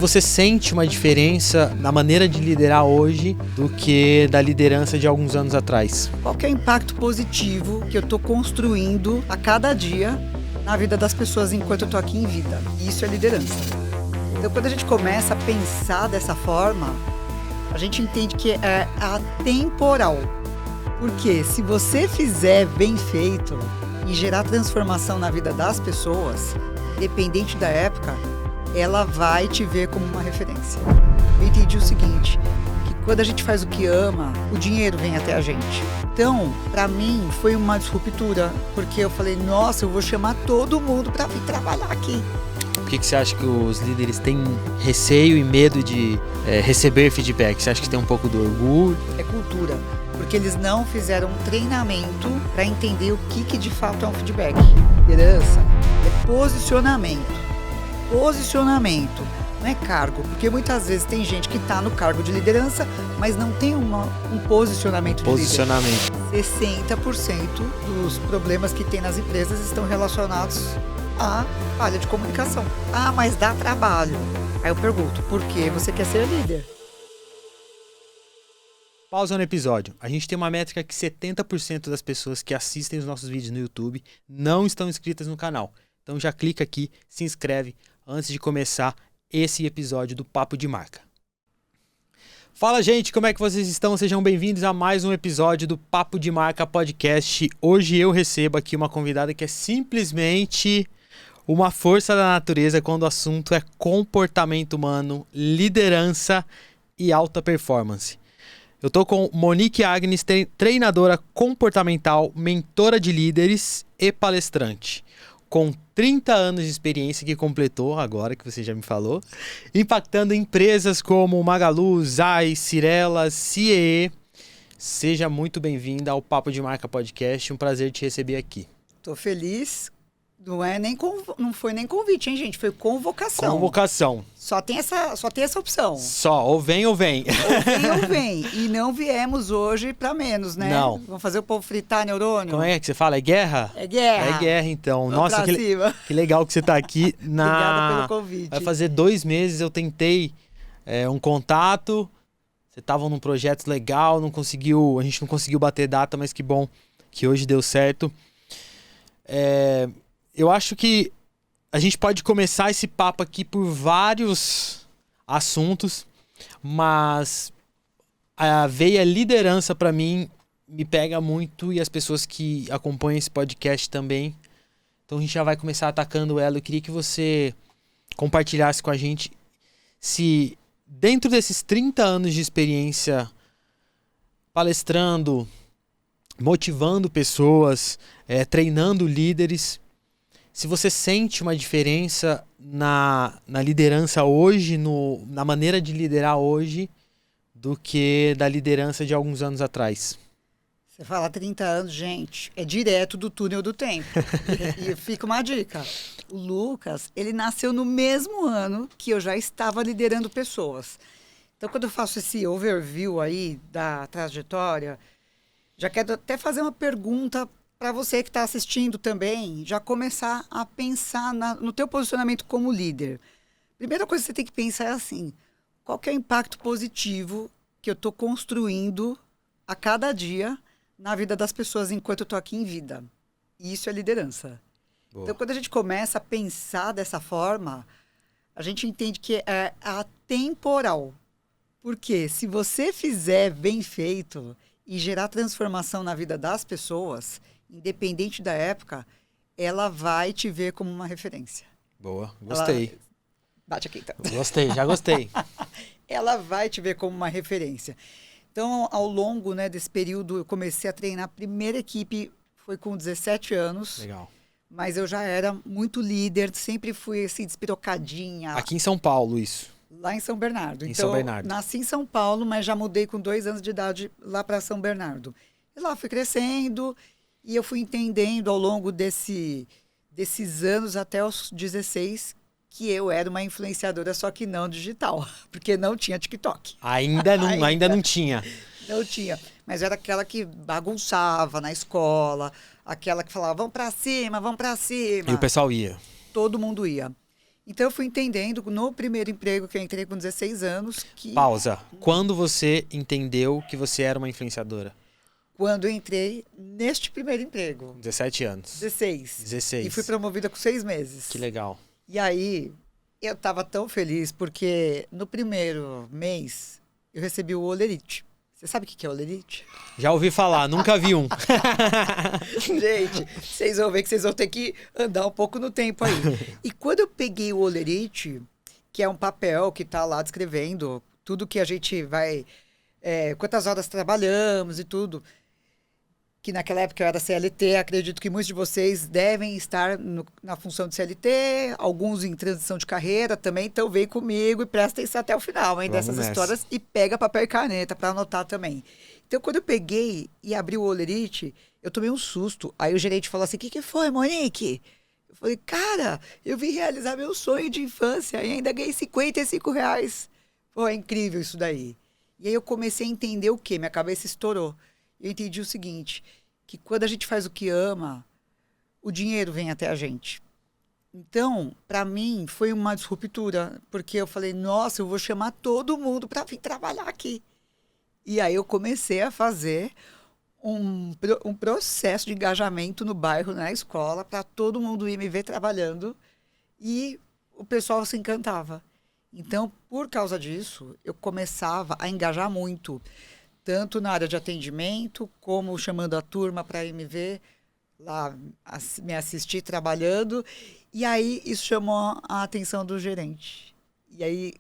Você sente uma diferença na maneira de liderar hoje do que da liderança de alguns anos atrás? Qual que é o impacto positivo que eu estou construindo a cada dia na vida das pessoas enquanto eu estou aqui em vida? Isso é liderança. Então, quando a gente começa a pensar dessa forma, a gente entende que é atemporal. Porque se você fizer bem feito e gerar transformação na vida das pessoas, independente da época, ela vai te ver como uma referência. Eu entendi o seguinte, que quando a gente faz o que ama, o dinheiro vem até a gente. Então, para mim, foi uma disruptura, porque eu falei, nossa, eu vou chamar todo mundo para vir trabalhar aqui. Por que você acha que os líderes têm receio e medo de receber feedback? Você acha que tem um pouco do orgulho? É cultura, porque eles não fizeram um treinamento para entender o que de fato é um feedback. Liderança é posicionamento. Posicionamento, não é cargo, porque muitas vezes tem gente que está no cargo de liderança, mas não tem um posicionamento de líder. 60% dos problemas que tem nas empresas estão relacionados à falha de comunicação. Ah, mas dá trabalho. Aí eu pergunto, por que você quer ser líder? Pausa no episódio. A gente tem uma métrica que 70% das pessoas que assistem os nossos vídeos no YouTube não estão inscritas no canal. Então já clica aqui, se inscreve antes de começar esse episódio do Papo de Marca. Fala, gente, como é que vocês estão? Sejam bem-vindos a mais um episódio do Papo de Marca Podcast. Hoje eu recebo aqui uma convidada que é simplesmente uma força da natureza quando o assunto é comportamento humano, liderança e alta performance. Eu tô com Monique Agnes, treinadora comportamental, mentora de líderes e palestrante. Com 30 anos de experiência que completou, agora que você já me falou, impactando empresas como Magalu, Zai, Cyrela, CIE. Seja muito bem-vinda ao Papo de Marca Podcast, um prazer te receber aqui. Tô feliz, não foi nem convite, hein, gente? Foi convocação. Convocação. Só tem essa opção. Só, ou vem ou vem. Ou vem. E não viemos hoje para menos, né? Não. Vamos fazer o povo fritar neurônio? Como é que você fala? É guerra? É guerra. É guerra, então. Vamos Nossa, que legal que você tá aqui. Obrigada pelo convite. Vai fazer 2 meses, eu tentei um contato. Você tava num projeto legal, a gente não conseguiu bater data, mas que bom que hoje deu certo. Eu acho que a gente pode começar esse papo aqui por vários assuntos, mas a veia liderança para mim me pega muito e as pessoas que acompanham esse podcast também. Então a gente já vai começar atacando ela. Eu queria que você compartilhasse com a gente se dentro desses 30 anos de experiência palestrando, motivando pessoas, treinando líderes, se você sente uma diferença na liderança hoje, na maneira de liderar hoje, do que da liderança de alguns anos atrás. Você fala 30 anos, gente, é direto do túnel do tempo. E fica uma dica. O Lucas, ele nasceu no mesmo ano que eu já estava liderando pessoas. Então, quando eu faço esse overview aí da trajetória, já quero até fazer uma pergunta para você que está assistindo também, já começar a pensar no teu posicionamento como líder. Primeira coisa que você tem que pensar é assim, qual que é o impacto positivo que eu estou construindo a cada dia na vida das pessoas enquanto eu estou aqui em vida? E isso é liderança. Boa. Então, quando a gente começa a pensar dessa forma, a gente entende que é atemporal. Porque se você fizer bem feito e gerar transformação na vida das pessoas, independente da época, ela vai te ver como uma referência. Boa, gostei. Bate aqui, então. Gostei, já gostei. Ela vai te ver como uma referência. Então, ao longo, né, desse período, eu comecei a treinar. A primeira equipe foi com 17 anos. Legal. Mas eu já era muito líder, sempre fui assim, despirocadinha. Aqui em São Paulo, isso? Lá em São Bernardo. Em então, São Bernardo. Nasci em São Paulo, mas já mudei com 2 anos de idade lá para São Bernardo. E lá fui crescendo. E eu fui entendendo ao longo desses anos, até os 16, que eu era uma influenciadora, só que não digital, porque não tinha TikTok. Ainda não tinha. Não tinha, mas era aquela que bagunçava na escola, aquela que falava, vamos pra cima. E o pessoal ia. Todo mundo ia. Então, eu fui entendendo no primeiro emprego, que eu entrei com 16 anos, que Pausa. Quando você entendeu que você era uma influenciadora? quando eu entrei neste primeiro emprego, 17 anos. 16, 16. e fui promovida com 6 meses. Que legal. E aí, eu estava tão feliz, porque no primeiro mês, eu recebi o Olerite. Você sabe o que é Olerite? Já ouvi falar, nunca vi um. Gente, vocês vão ver que vocês vão ter que andar um pouco no tempo aí. E quando eu peguei o Olerite, que é um papel que está lá descrevendo tudo que a gente vai... quantas horas trabalhamos e tudo. Que naquela época eu era CLT, acredito que muitos de vocês devem estar na função de CLT, alguns em transição de carreira também, então vem comigo e presta atenção até o final, hein, dessas histórias, e pega papel e caneta para anotar também. Então, quando eu peguei e abri o Olerite, eu tomei um susto. Aí o gerente falou assim, o que foi, Monique? Eu falei, cara, eu vim realizar meu sonho de infância e ainda ganhei R$55. Pô, é incrível isso daí. E aí eu comecei a entender o quê? Minha cabeça estourou. Eu entendi o seguinte, que quando a gente faz o que ama, o dinheiro vem até a gente. Então, para mim, foi uma disruptura, porque eu falei, nossa, eu vou chamar todo mundo para vir trabalhar aqui. E aí eu comecei a fazer um processo de engajamento no bairro, na escola, para todo mundo ir me ver trabalhando, e o pessoal se encantava. Então, por causa disso, eu começava a engajar muito, tanto na área de atendimento, como chamando a turma para ir me ver lá, me assistir trabalhando. E aí, isso chamou a atenção do gerente. E aí,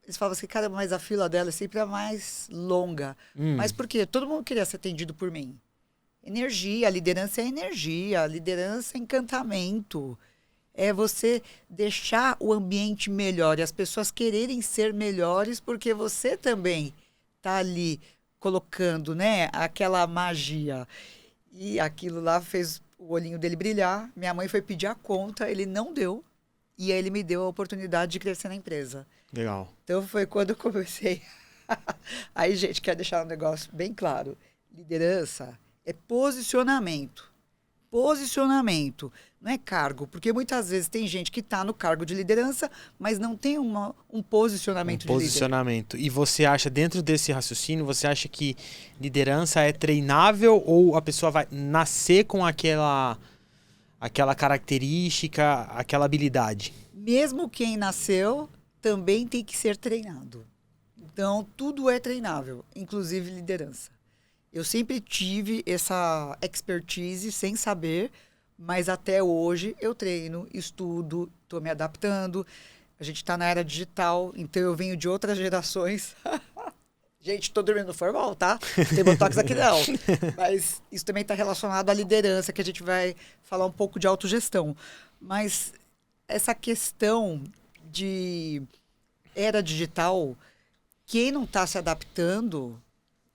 eles falavam assim, cara, mas a fila dela é sempre a mais longa. Mas por quê? Todo mundo queria ser atendido por mim. Energia, a liderança é encantamento. É você deixar o ambiente melhor e as pessoas quererem ser melhores porque você também está ali colocando, né, aquela magia. E aquilo lá fez o olhinho dele brilhar. Minha mãe foi pedir a conta, ele não deu. E aí ele me deu a oportunidade de crescer na empresa. Legal. Então foi quando eu comecei. Aí, gente, quer deixar um negócio bem claro. Liderança é posicionamento. Posicionamento. Não é cargo. Porque muitas vezes tem gente que está no cargo de liderança, mas não tem um posicionamento de líder. Posicionamento. E você acha, dentro desse raciocínio, você acha que liderança é treinável ou a pessoa vai nascer com aquela característica, aquela habilidade? Mesmo quem nasceu também tem que ser treinado. Então, tudo é treinável, inclusive liderança. Eu sempre tive essa expertise sem saber, mas até hoje eu treino, estudo, estou me adaptando. A gente está na era digital, então eu venho de outras gerações. Gente, estou dormindo formal, tá? Não tem botox aqui não. Mas isso também está relacionado à liderança, que a gente vai falar um pouco de autogestão. Mas essa questão de era digital, quem não está se adaptando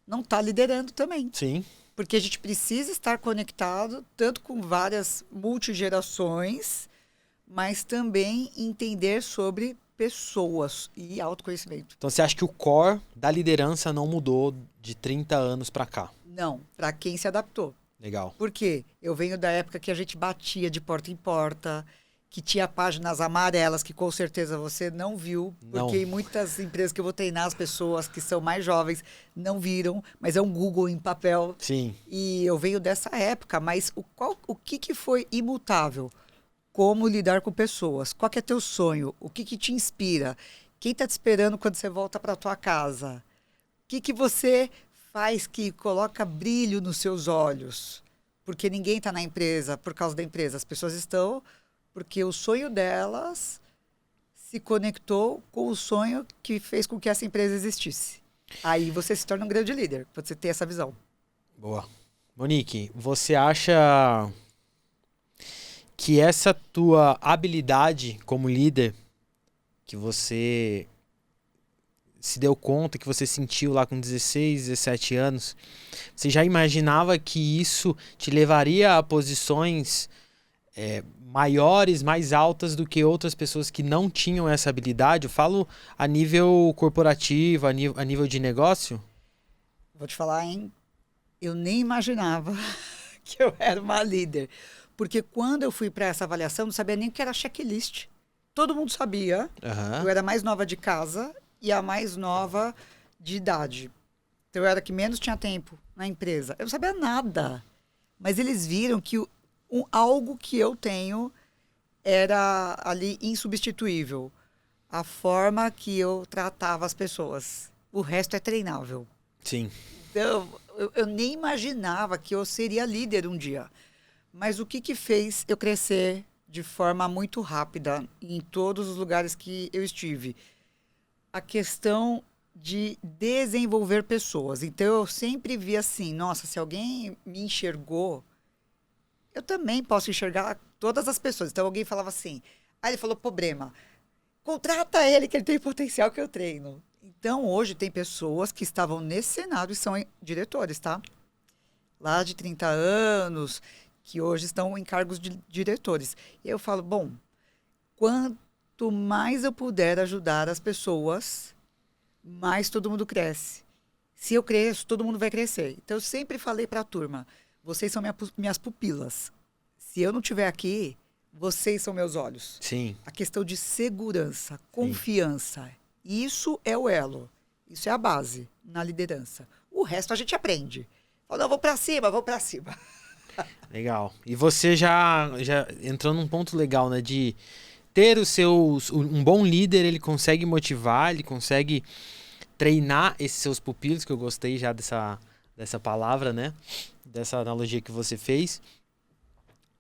não está liderando também. Sim. Porque a gente precisa estar conectado tanto com várias multigerações, mas também entender sobre pessoas e autoconhecimento. Então você acha que o core da liderança não mudou de 30 anos para cá? Não, para quem se adaptou. Legal. Por quê? Eu venho da época que a gente batia de porta em porta, que tinha páginas amarelas que com certeza você não viu, porque em muitas empresas que eu vou treinar as pessoas que são mais jovens não viram, mas é um Google em papel. Sim. E eu venho dessa época, mas o que foi imutável? Como lidar com pessoas? Qual que é teu sonho? O que te inspira? Quem está te esperando quando você volta para tua casa? O que você faz que coloca brilho nos seus olhos? Porque ninguém está na empresa por causa da empresa. As pessoas estão porque o sonho delas se conectou com o sonho que fez com que essa empresa existisse. Aí você se torna um grande líder, você ter essa visão. Boa. Monique, você acha que essa tua habilidade como líder, que você se deu conta, que você sentiu lá com 16, 17 anos, você já imaginava que isso te levaria a posições maiores, mais altas do que outras pessoas que não tinham essa habilidade? Eu falo a nível corporativo, a nível de negócio. Vou te falar, hein? Eu nem imaginava que eu era uma líder. Porque quando eu fui para essa avaliação, não sabia nem o que era checklist. todo mundo sabia. Aham. Eu era a mais nova de casa e a mais nova de idade. Então eu era a que menos tinha tempo na empresa. Eu não sabia nada. Mas eles viram que algo que eu tenho era ali insubstituível. A forma que eu tratava as pessoas. O resto é treinável. Sim. Então, eu nem imaginava que eu seria líder um dia. Mas o que fez eu crescer de forma muito rápida em todos os lugares que eu estive? A questão de desenvolver pessoas. Então, eu sempre vi assim, nossa, se alguém me enxergou, eu também posso enxergar todas as pessoas. Então, alguém falava assim, ele falou, problema, contrata ele que ele tem potencial que eu treino. Então, hoje tem pessoas que estavam nesse cenário e são diretores, tá? Lá de 30 anos, que hoje estão em cargos de diretores. E eu falo, bom, quanto mais eu puder ajudar as pessoas, mais todo mundo cresce. Se eu cresço, todo mundo vai crescer. Então, eu sempre falei para a turma, vocês são minhas pupilas. Se eu não estiver aqui, vocês são meus olhos. Sim. A questão de segurança, confiança, isso é o elo. Isso é a base na liderança. O resto a gente aprende. Fala, não, vou para cima, vou para cima. Legal. E você já entrou num ponto legal, né? De ter um bom líder, ele consegue motivar, ele consegue treinar esses seus pupilos, que eu gostei já dessa palavra, né? Dessa analogia que você fez.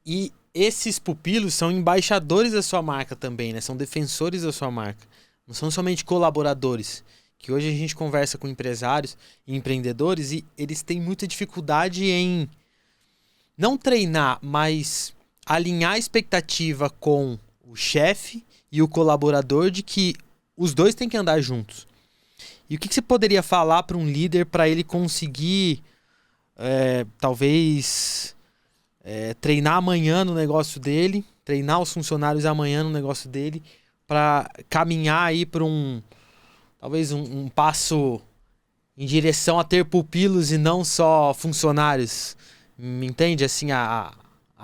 E esses pupilos são embaixadores da sua marca também, né? São defensores da sua marca. Não são somente colaboradores. Que hoje a gente conversa com empresários e empreendedores e eles têm muita dificuldade em não treinar, mas alinhar a expectativa com o chefe e o colaborador de que os dois têm que andar juntos. E o que você poderia falar para um líder para ele conseguir, talvez, treinar amanhã no negócio dele, treinar os funcionários amanhã no negócio dele, para caminhar aí para talvez um passo em direção a ter pupilos e não só funcionários? Me entende assim a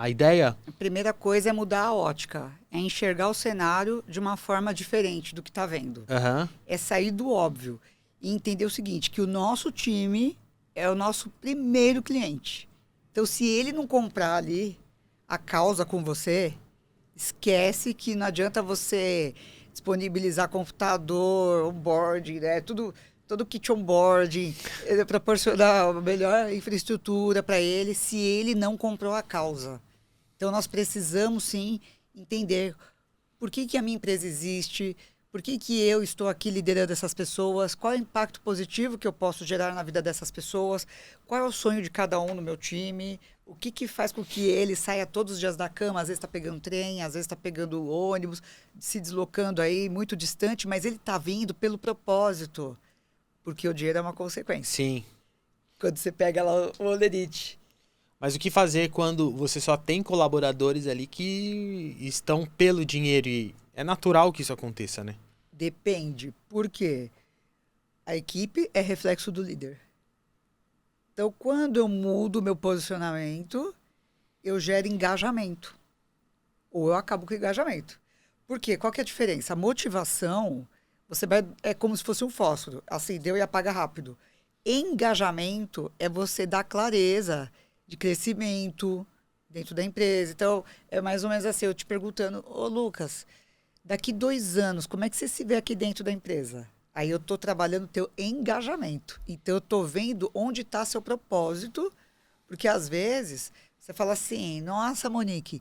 ideia? A primeira coisa é mudar a ótica. É enxergar o cenário de uma forma diferente do que está vendo. Uhum. É sair do óbvio e entender o seguinte, que o nosso time é o nosso primeiro cliente. Então, se ele não comprar ali a causa com você, esquece que não adianta você disponibilizar computador, onboarding, né? Todo kit onboarding, proporcionar a melhor infraestrutura para ele, se ele não comprou a causa. Então, nós precisamos, sim, entender por que a minha empresa existe, por que eu estou aqui liderando essas pessoas, qual é o impacto positivo que eu posso gerar na vida dessas pessoas, qual é o sonho de cada um no meu time, o que faz com que ele saia todos os dias da cama, às vezes está pegando trem, às vezes está pegando ônibus, se deslocando aí muito distante, mas ele está vindo pelo propósito. Porque o dinheiro é uma consequência. Sim. Quando você pega lá o olerite. Mas o que fazer quando você só tem colaboradores ali que estão pelo dinheiro? E é natural que isso aconteça, né? Depende. Por quê? A equipe é reflexo do líder. Então, quando eu mudo o meu posicionamento, eu gero engajamento. Ou eu acabo com o engajamento. Por quê? Qual que é a diferença? A motivação... é como se fosse um fósforo, acendeu e apaga rápido. Engajamento é você dar clareza de crescimento dentro da empresa. Então, é mais ou menos assim, eu te perguntando, ô Lucas, daqui 2 anos, como é que você se vê aqui dentro da empresa? Aí eu estou trabalhando o teu engajamento. Então, eu estou vendo onde está seu propósito, porque às vezes você fala assim, nossa, Monique,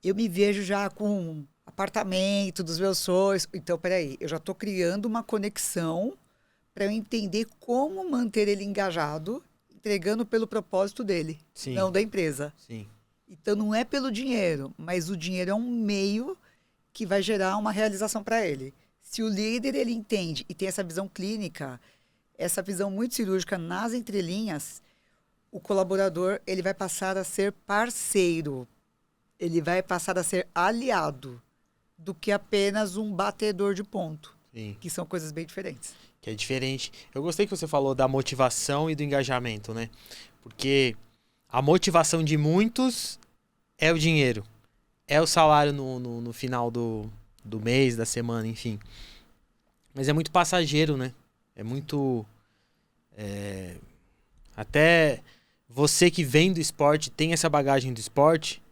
eu me vejo já com apartamento dos meus sonhos. Então, peraí, eu já estou criando uma conexão para eu entender como manter ele engajado, entregando pelo propósito dele, Sim. Não da empresa. Sim. Então, não é pelo dinheiro, mas o dinheiro é um meio que vai gerar uma realização para ele. Se o líder ele entende e tem essa visão clínica, essa visão muito cirúrgica nas entrelinhas, o colaborador ele vai passar a ser parceiro, ele vai passar a ser aliado, do que apenas um batedor de ponto. Sim. Que são coisas bem diferentes. Que é diferente. Eu gostei que você falou da motivação e do engajamento, né? Porque a motivação de muitos é o dinheiro. É o salário no final do mês, da semana, enfim. Mas é muito passageiro, né? É muito... Até você que vem do esporte, tem essa bagagem do esporte,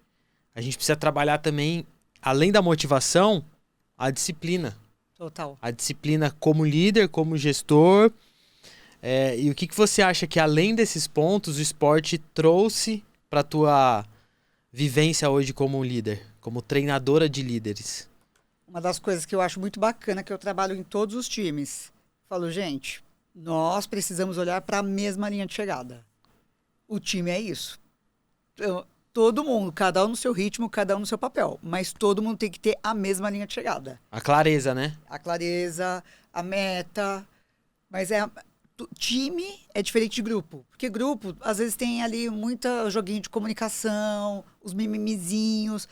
a gente precisa trabalhar também, além da motivação, a disciplina. Total. A disciplina como líder, como gestor. E o que você acha que, além desses pontos, o esporte trouxe para a tua vivência hoje como líder, como treinadora de líderes? Uma das coisas que eu acho muito bacana, que eu trabalho em todos os times. Falo, gente, nós precisamos olhar para a mesma linha de chegada. O time é isso. Então, todo mundo, cada um no seu ritmo, cada um no seu papel. Mas todo mundo tem que ter a mesma linha de chegada. A clareza, né? A clareza, a meta. Mas time é diferente de grupo. Porque grupo, às vezes, tem ali muita joguinho de comunicação, os mimimizinhos,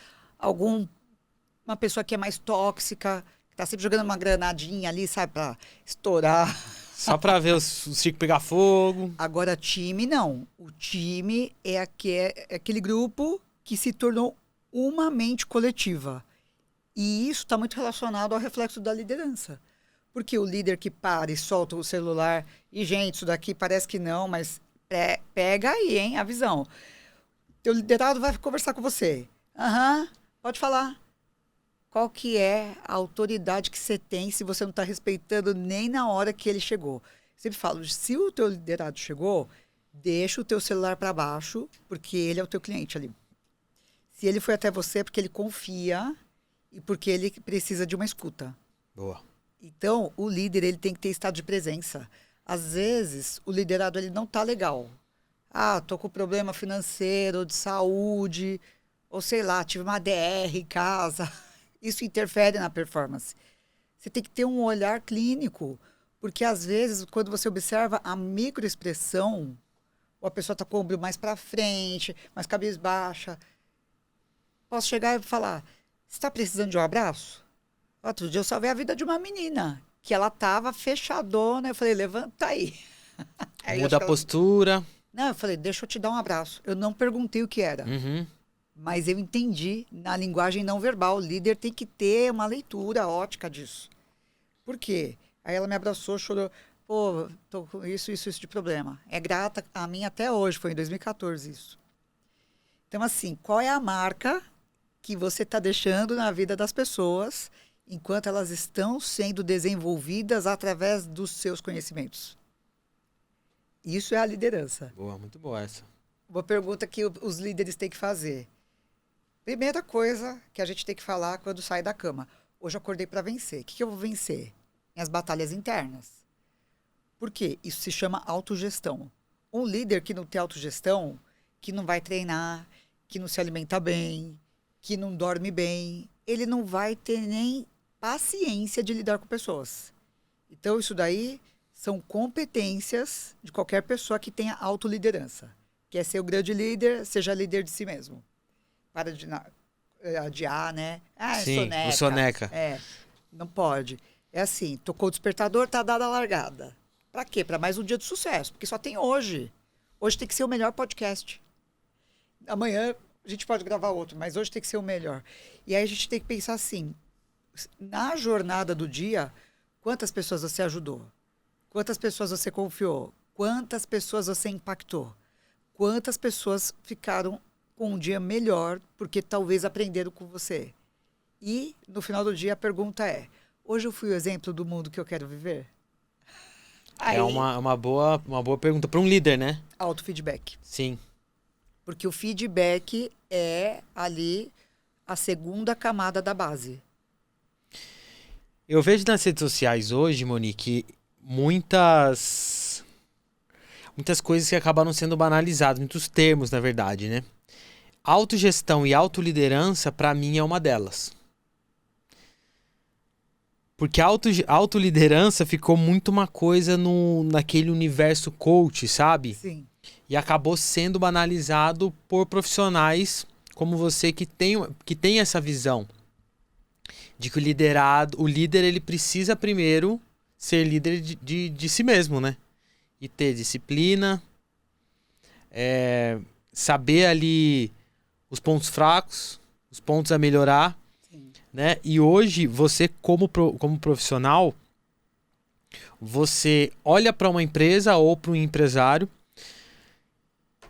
uma pessoa que é mais tóxica, que tá sempre jogando uma granadinha ali, sabe, pra estourar. Só pra ver os circos pegar fogo. Agora, time, não. O time é aquele grupo que se tornou uma mente coletiva. E isso está muito relacionado ao reflexo da liderança. Porque o líder que para e solta o celular... E, gente, isso daqui parece que não, mas pega aí, hein, a visão. Teu liderado vai conversar com você. Aham, pode falar. Qual que é a autoridade que você tem se você não está respeitando nem na hora que ele chegou? Sempre falo, se o teu liderado chegou, deixa o teu celular para baixo, porque ele é o teu cliente ali. Se ele foi até você, é porque ele confia e porque ele precisa de uma escuta. Boa. Então, o líder, ele tem que ter estado de presença. Às vezes, o liderado, ele não tá legal. Ah, tô com problema financeiro, de saúde, ou sei lá, tive uma DR em casa. Isso interfere na performance. Você tem que ter um olhar clínico, porque às vezes, quando você observa a microexpressão, ou a pessoa tá com o ombro mais para frente, mais cabisbaixa, posso chegar e falar, você está precisando de um abraço? Outro dia eu salvei a vida de uma menina, que ela tava fechadona. Eu falei, levanta aí. Muda a postura. Não, eu falei, deixa eu te dar um abraço. Eu não perguntei o que era. Uhum. Mas eu entendi na linguagem não verbal. O líder tem que ter uma leitura ótica disso. Por quê? Aí ela me abraçou, chorou. Pô, tô com isso de problema. É grata a mim até hoje, foi em 2014 isso. Então, assim, qual é a marca que você está deixando na vida das pessoas enquanto elas estão sendo desenvolvidas através dos seus conhecimentos? Isso é a liderança. Boa, muito boa essa. Uma pergunta que os líderes têm que fazer. Primeira coisa que a gente tem que falar quando sai da cama. Hoje eu acordei para vencer. O que eu vou vencer? Minhas batalhas internas. Por quê? Isso se chama autogestão. Um líder que não tem autogestão, que não vai treinar, que não se alimenta bem, que não dorme bem, ele não vai ter nem paciência de lidar com pessoas. Então, isso daí são competências de qualquer pessoa que tenha autoliderança. Quer ser o grande líder, seja líder de si mesmo. Para de adiar, né? Ah, é Sim, soneca. o soneca. Não pode. É assim, tocou o despertador, tá dada a largada. Para quê? Para mais um dia de sucesso, porque só tem hoje. Hoje tem que ser o melhor podcast. Amanhã a gente pode gravar outro, mas hoje tem que ser o melhor. E aí a gente tem que pensar assim, na jornada do dia, quantas pessoas você ajudou? Quantas pessoas você confiou? Quantas pessoas você impactou? Quantas pessoas ficaram com um dia melhor porque talvez aprenderam com você? E, no final do dia, a pergunta é, hoje eu fui o exemplo do mundo que eu quero viver? Aí, É uma boa pergunta para um líder, né? Autofeedback. Sim. Porque o feedback é ali a segunda camada da base. Eu vejo nas redes sociais hoje, Monique, muitas coisas que acabaram sendo banalizadas, muitos termos, na verdade, né? Autogestão e autoliderança, para mim, é uma delas. Porque a autoliderança ficou muito uma coisa naquele universo coach, sabe? Sim. E acabou sendo banalizado por profissionais como você que tem essa visão de que o líder ele precisa primeiro ser líder de si mesmo, né? E ter disciplina, saber ali os pontos fracos, os pontos a melhorar, Sim. né? E hoje, você como profissional, você olha para uma empresa ou para um empresário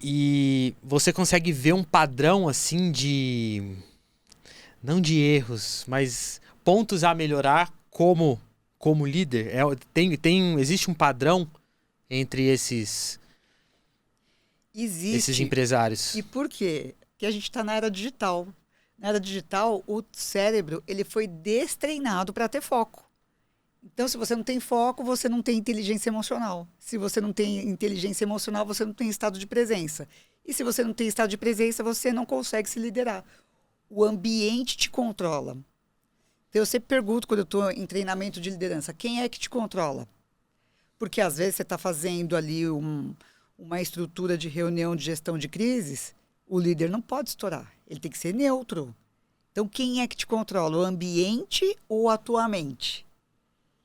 e você consegue ver um padrão assim de... Não de erros, mas pontos a melhorar como líder. Existe um padrão entre esses Existe. empresários. E por quê? Porque a gente está na era digital. Na era digital, o cérebro ele foi destreinado para ter foco. Então, se você não tem foco, você não tem inteligência emocional. Se você não tem inteligência emocional, você não tem estado de presença. E se você não tem estado de presença, você não consegue se liderar. O ambiente te controla. Então, eu sempre pergunto, quando eu estou em treinamento de liderança, quem é que te controla? Porque, às vezes, você está fazendo ali uma estrutura de reunião de gestão de crises, o líder não pode estourar. Ele tem que ser neutro. Então, quem é que te controla? O ambiente ou a tua mente?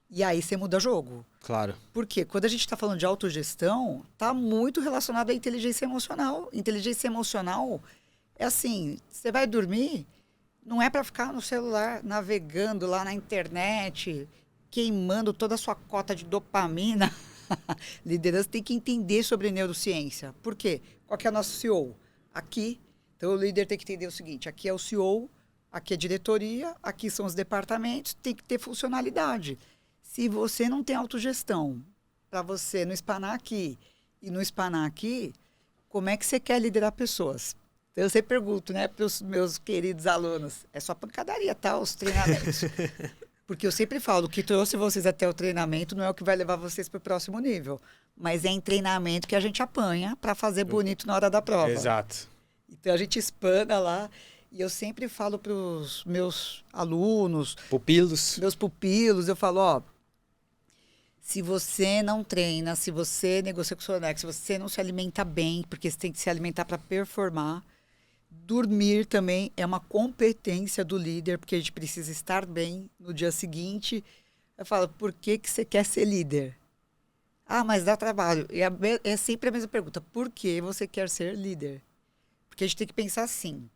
E aí você muda jogo. Claro. Porque quando a gente está falando de autogestão, está muito relacionado à inteligência emocional. Inteligência emocional é assim, você vai dormir, não é para ficar no celular, navegando lá na internet, queimando toda a sua cota de dopamina. Liderança tem que entender sobre neurociência. Por quê? Qual que é o nosso CEO? Aqui. Então, o líder tem que entender o seguinte, aqui é o CEO, aqui é a diretoria, aqui são os departamentos, tem que ter funcionalidade. Se você não tem autogestão, para você não espanar aqui e não espanar aqui, como é que você quer liderar pessoas? Então, eu sempre pergunto, né, para os meus queridos alunos, é só pancadaria, tá, os treinamentos. Porque eu sempre falo, o que trouxe vocês até o treinamento não é o que vai levar vocês para o próximo nível, mas é em treinamento que a gente apanha para fazer bonito na hora da prova. Exato. Então, a gente espana lá. E eu sempre falo para os meus alunos, meus pupilos, eu falo, ó, se você não treina, se você negocia com o Sonex, se você não se alimenta bem, porque você tem que se alimentar para performar, dormir também é uma competência do líder, porque a gente precisa estar bem no dia seguinte. Eu falo, por que você quer ser líder? Ah, mas dá trabalho. E é sempre a mesma pergunta, por que você quer ser líder? Porque a gente tem que pensar assim,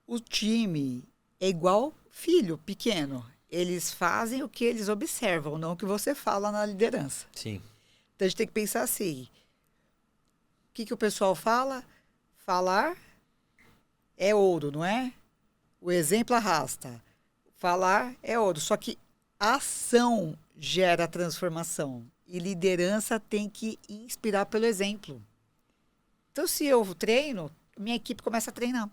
o time é igual filho pequeno. Eles fazem o que eles observam, não o que você fala na liderança. Sim. Então, a gente tem que pensar assim, o que o pessoal fala? Falar é ouro, não é? O exemplo arrasta. Falar é ouro. Só que a ação gera transformação. E liderança tem que inspirar pelo exemplo. Então, se eu treino, minha equipe começa a treinar.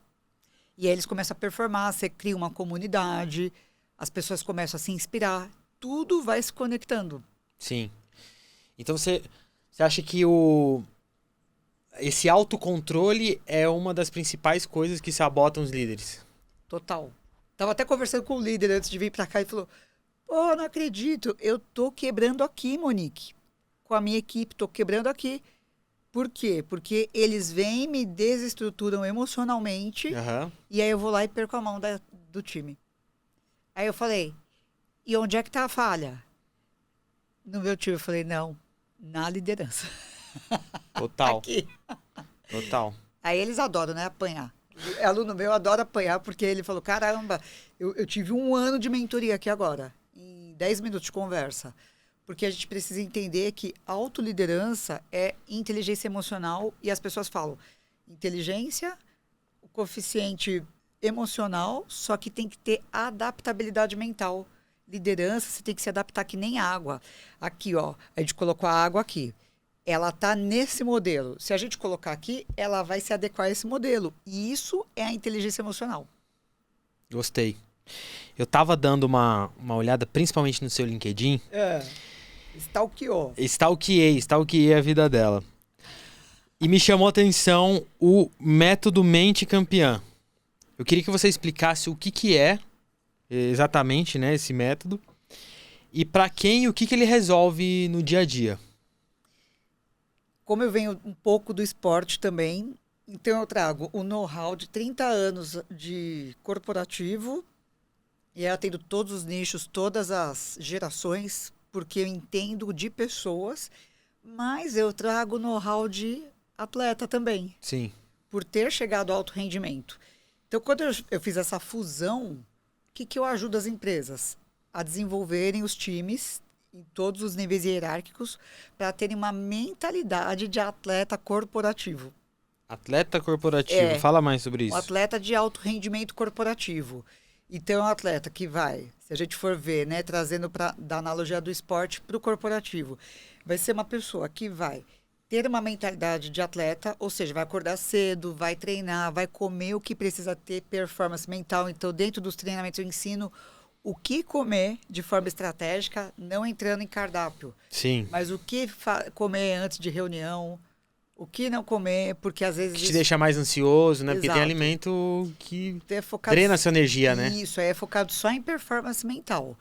E aí eles começam a performar, você cria uma comunidade, as pessoas começam a se inspirar. Tudo vai se conectando. Sim. Então você acha que esse autocontrole é uma das principais coisas que sabotam os líderes? Total. Tava até conversando com o líder antes de vir para cá e falou, pô, não acredito, eu tô quebrando aqui, Monique. Com a minha equipe, tô quebrando aqui. Por quê? Porque eles vêm, me desestruturam emocionalmente, e aí eu vou lá e perco a mão do time. Aí eu falei, e onde é que tá a falha? No meu time, eu falei, não, na liderança. Total. Aqui. Total. Aí eles adoram, né, apanhar. O aluno meu adora apanhar, porque ele falou, caramba, eu tive 1 ano de mentoria aqui agora, em 10 minutos de conversa. Porque a gente precisa entender que autoliderança é inteligência emocional e as pessoas falam inteligência, o coeficiente emocional, só que tem que ter adaptabilidade mental. Liderança, você tem que se adaptar que nem água. Aqui, ó, a gente colocou a água aqui. Ela tá nesse modelo. Se a gente colocar aqui, ela vai se adequar a esse modelo. E isso é a inteligência emocional. Gostei. Eu tava dando uma olhada, principalmente no seu LinkedIn. Stalkeou. Stalkeei a vida dela. E me chamou a atenção o método Mente Campeã. Eu queria que você explicasse o que é exatamente, né, esse método. E para quem e o que ele resolve no dia a dia. Como eu venho um pouco do esporte também, então eu trago o know-how de 30 anos de corporativo e eu atendo todos os nichos, todas as gerações, porque eu entendo de pessoas, mas eu trago know-how de atleta também. Sim. Por ter chegado ao alto rendimento. Então, quando eu fiz essa fusão, o que eu ajudo as empresas? A desenvolverem os times em todos os níveis hierárquicos para terem uma mentalidade de atleta corporativo. Atleta corporativo, fala mais sobre Um isso. atleta de alto rendimento corporativo. Então, é um atleta que vai, se a gente for ver, né, trazendo da analogia do esporte para o corporativo, vai ser uma pessoa que vai ter uma mentalidade de atleta, ou seja, vai acordar cedo, vai treinar, vai comer o que precisa ter performance mental. Então, dentro dos treinamentos eu ensino o que comer de forma estratégica, não entrando em cardápio. Sim. Mas o que comer antes de reunião, o que não comer, porque às vezes... Que te deixa mais ansioso, né? Exato. Porque tem alimento que focado... drena essa energia, né? Isso, é focado só em performance mental.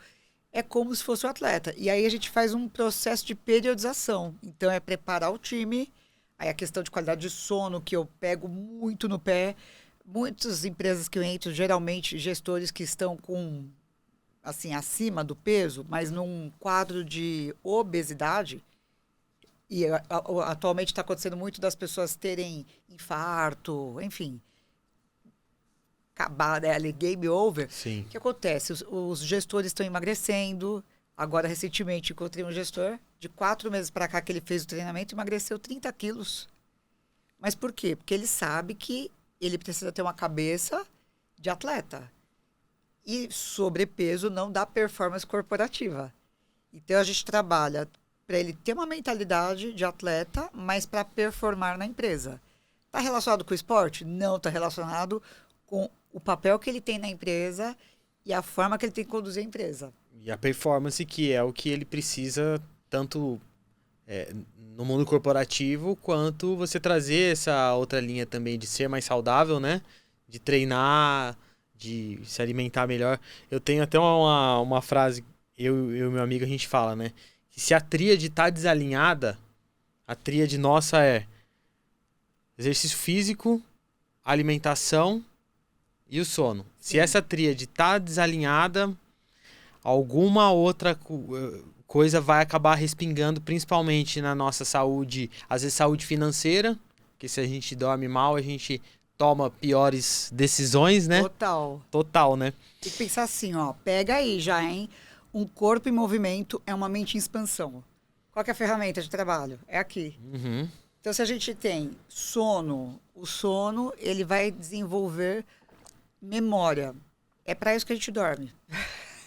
É como se fosse o atleta. E aí a gente faz um processo de periodização. Então é preparar o time, aí a questão de qualidade de sono, que eu pego muito no pé. Muitas empresas que eu entro, geralmente gestores que estão com... assim, acima do peso, mas num quadro de obesidade, e atualmente está acontecendo muito das pessoas terem infarto, enfim, acabar, né, ali, game over. Sim. O que acontece? Os gestores estão emagrecendo. Agora, recentemente, encontrei um gestor, de 4 meses para cá que ele fez o treinamento, emagreceu 30 quilos. Mas por quê? Porque ele sabe que ele precisa ter uma cabeça de atleta. E sobrepeso não dá performance corporativa. Então, a gente trabalha para ele ter uma mentalidade de atleta, mas para performar na empresa. Está relacionado com o esporte? Não está relacionado com o papel que ele tem na empresa e a forma que ele tem que conduzir a empresa. E a performance, que é o que ele precisa, tanto no mundo corporativo, quanto você trazer essa outra linha também de ser mais saudável, né? De treinar, de se alimentar melhor. Eu tenho até uma frase, eu e meu amigo, a gente fala, né? Que se a tríade tá desalinhada, a tríade nossa é exercício físico, alimentação e o sono. Sim. Se essa tríade tá desalinhada, alguma outra coisa vai acabar respingando, principalmente na nossa saúde, às vezes saúde financeira, porque se a gente dorme mal, a gente toma piores decisões, né? Total, né? Tem que pensar assim, ó, pega aí já, hein? Um corpo em movimento é uma mente em expansão. Qual que é a ferramenta de trabalho? É aqui. Uhum. Então, se a gente tem sono, o sono, ele vai desenvolver memória. É para isso que a gente dorme.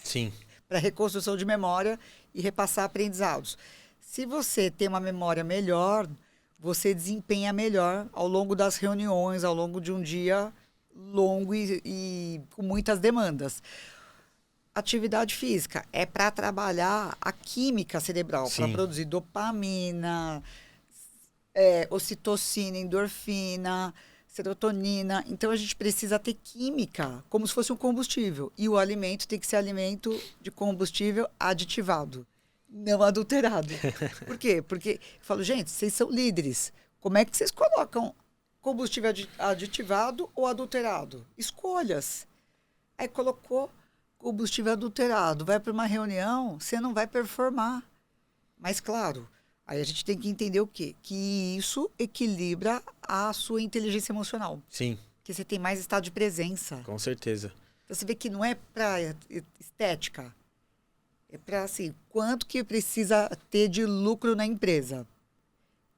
Sim. Para reconstrução de memória e repassar aprendizados. Se você tem uma memória melhor, você desempenha melhor ao longo das reuniões, ao longo de um dia longo e com muitas demandas. Atividade física é para trabalhar a química cerebral, para produzir dopamina, ocitocina, endorfina, serotonina. Então, a gente precisa ter química como se fosse um combustível. E o alimento tem que ser alimento de combustível aditivado, não adulterado. Por quê? Porque eu falo, gente, vocês são líderes. Como é que vocês colocam combustível aditivado ou adulterado? Escolhas. Aí colocou combustível adulterado. Vai para uma reunião, você não vai performar. Mas, claro, aí a gente tem que entender o quê? Que isso equilibra a sua inteligência emocional. Sim. Que você tem mais estado de presença. Com certeza. Então, você vê que não é para estética. É para, assim, quanto que precisa ter de lucro na empresa.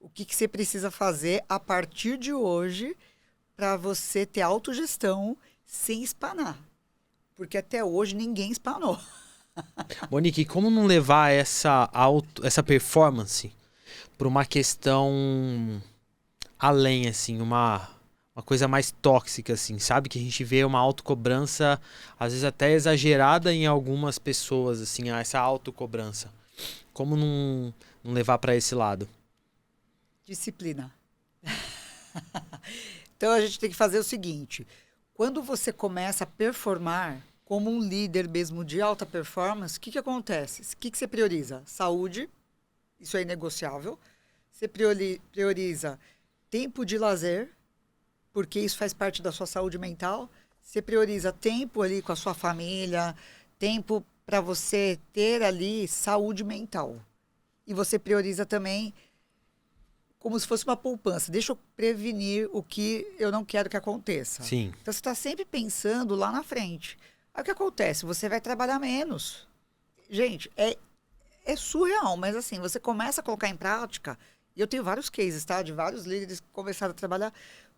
O que você precisa fazer a partir de hoje para você ter autogestão sem espanar. Porque até hoje ninguém espanou. Monique, como não levar essa performance para uma questão além, assim, uma coisa mais tóxica, assim, sabe? Que a gente vê uma autocobrança, às vezes até exagerada em algumas pessoas, assim, essa autocobrança. Como não levar para esse lado? Disciplina. Então, a gente tem que fazer o seguinte. Quando você começa a performar como um líder mesmo de alta performance, o que acontece? O que você prioriza? Saúde, isso é inegociável. Você prioriza tempo de lazer, porque isso faz parte da sua saúde mental. Você prioriza tempo ali com a sua família, tempo para você ter ali saúde mental. E você prioriza também como se fosse uma poupança. Deixa eu prevenir o que eu não quero que aconteça. Sim. Então, você está sempre pensando lá na frente. Aí o que acontece? Você vai trabalhar menos. Gente, é surreal, mas assim, você começa a colocar em prática, e eu tenho vários cases, tá? De vários líderes que começaram a trabalhar.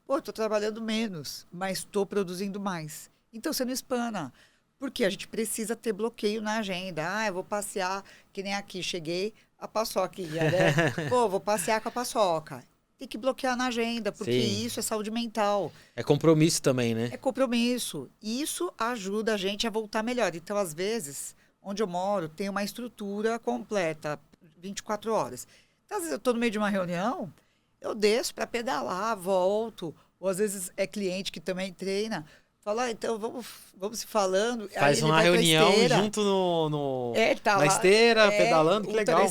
Pô, estou trabalhando menos, mas estou produzindo mais. Então você não espana. Porque a gente precisa ter bloqueio na agenda. Ah, eu vou passear, que nem aqui, cheguei, a paçoca ia, né? Pô, vou passear com a paçoca. Tem que bloquear na agenda, porque Sim. isso é saúde mental. É compromisso também, né? É compromisso. Isso ajuda a gente a voltar melhor. Então, às vezes, onde eu moro, tem uma estrutura completa, 24 horas. Então, às vezes, eu estou no meio de uma reunião, eu desço para pedalar, volto. Ou, às vezes, é cliente que também treina. Fala, ah, então, vamos se falando. Faz Aí ele uma vai pra reunião esteira. junto Tá na lá, esteira, pedalando, que legal.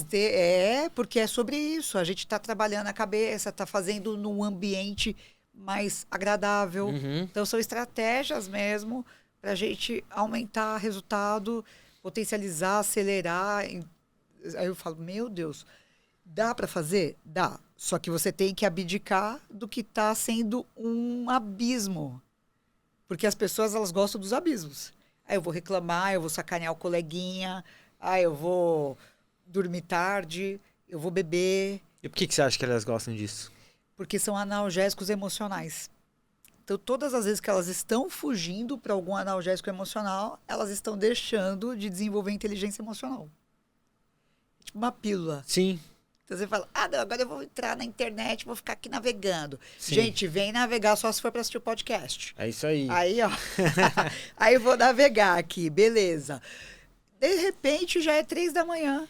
Porque é sobre isso. A gente está trabalhando a cabeça, está fazendo num ambiente mais agradável. Uhum. Então, são estratégias mesmo para a gente aumentar resultado, potencializar, acelerar. Aí eu falo, meu Deus, dá para fazer? Dá. Só que você tem que abdicar do que está sendo um abismo. Porque as pessoas, elas gostam dos abismos. Aí eu vou reclamar, eu vou sacanear o coleguinha, aí eu vou dormir tarde, eu vou beber, E por que você acha que elas gostam disso? porque são analgésicos emocionais. Então, todas as vezes que elas estão fugindo para algum analgésico emocional, elas estão deixando de desenvolver inteligência emocional. Tipo uma pílula. Sim, Então você fala, não, agora eu vou entrar na internet, vou ficar aqui navegando. sim. Gente, vem navegar só se for para assistir o podcast. É isso aí. Aí, ó. Aí eu vou navegar aqui, beleza. De repente já é 3 da manhã.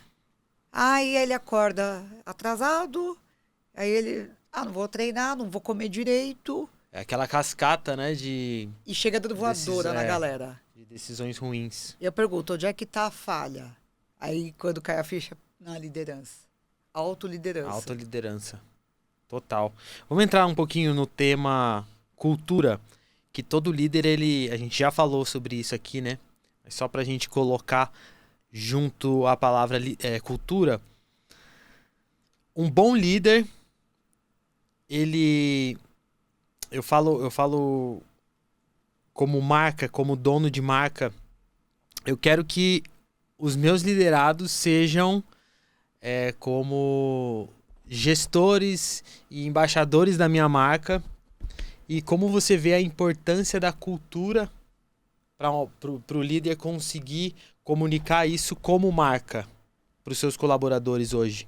Aí ele acorda atrasado. Aí ele, não vou treinar, não vou comer direito. É aquela cascata, né, de E chega dando voadora na galera. decisões ruins. E eu pergunto, onde é que tá a falha? Aí quando cai a ficha, na liderança. Autoliderança. Autoliderança. Total. Vamos entrar um pouquinho no tema cultura, que todo líder, a gente já falou sobre isso aqui, né? Mas só pra gente colocar junto a palavra cultura. Um bom líder, eu falo como marca, como dono de marca, eu quero que os meus liderados sejam como gestores e embaixadores da minha marca. E como você vê a importância da cultura para o líder conseguir comunicar isso como marca para os seus colaboradores hoje?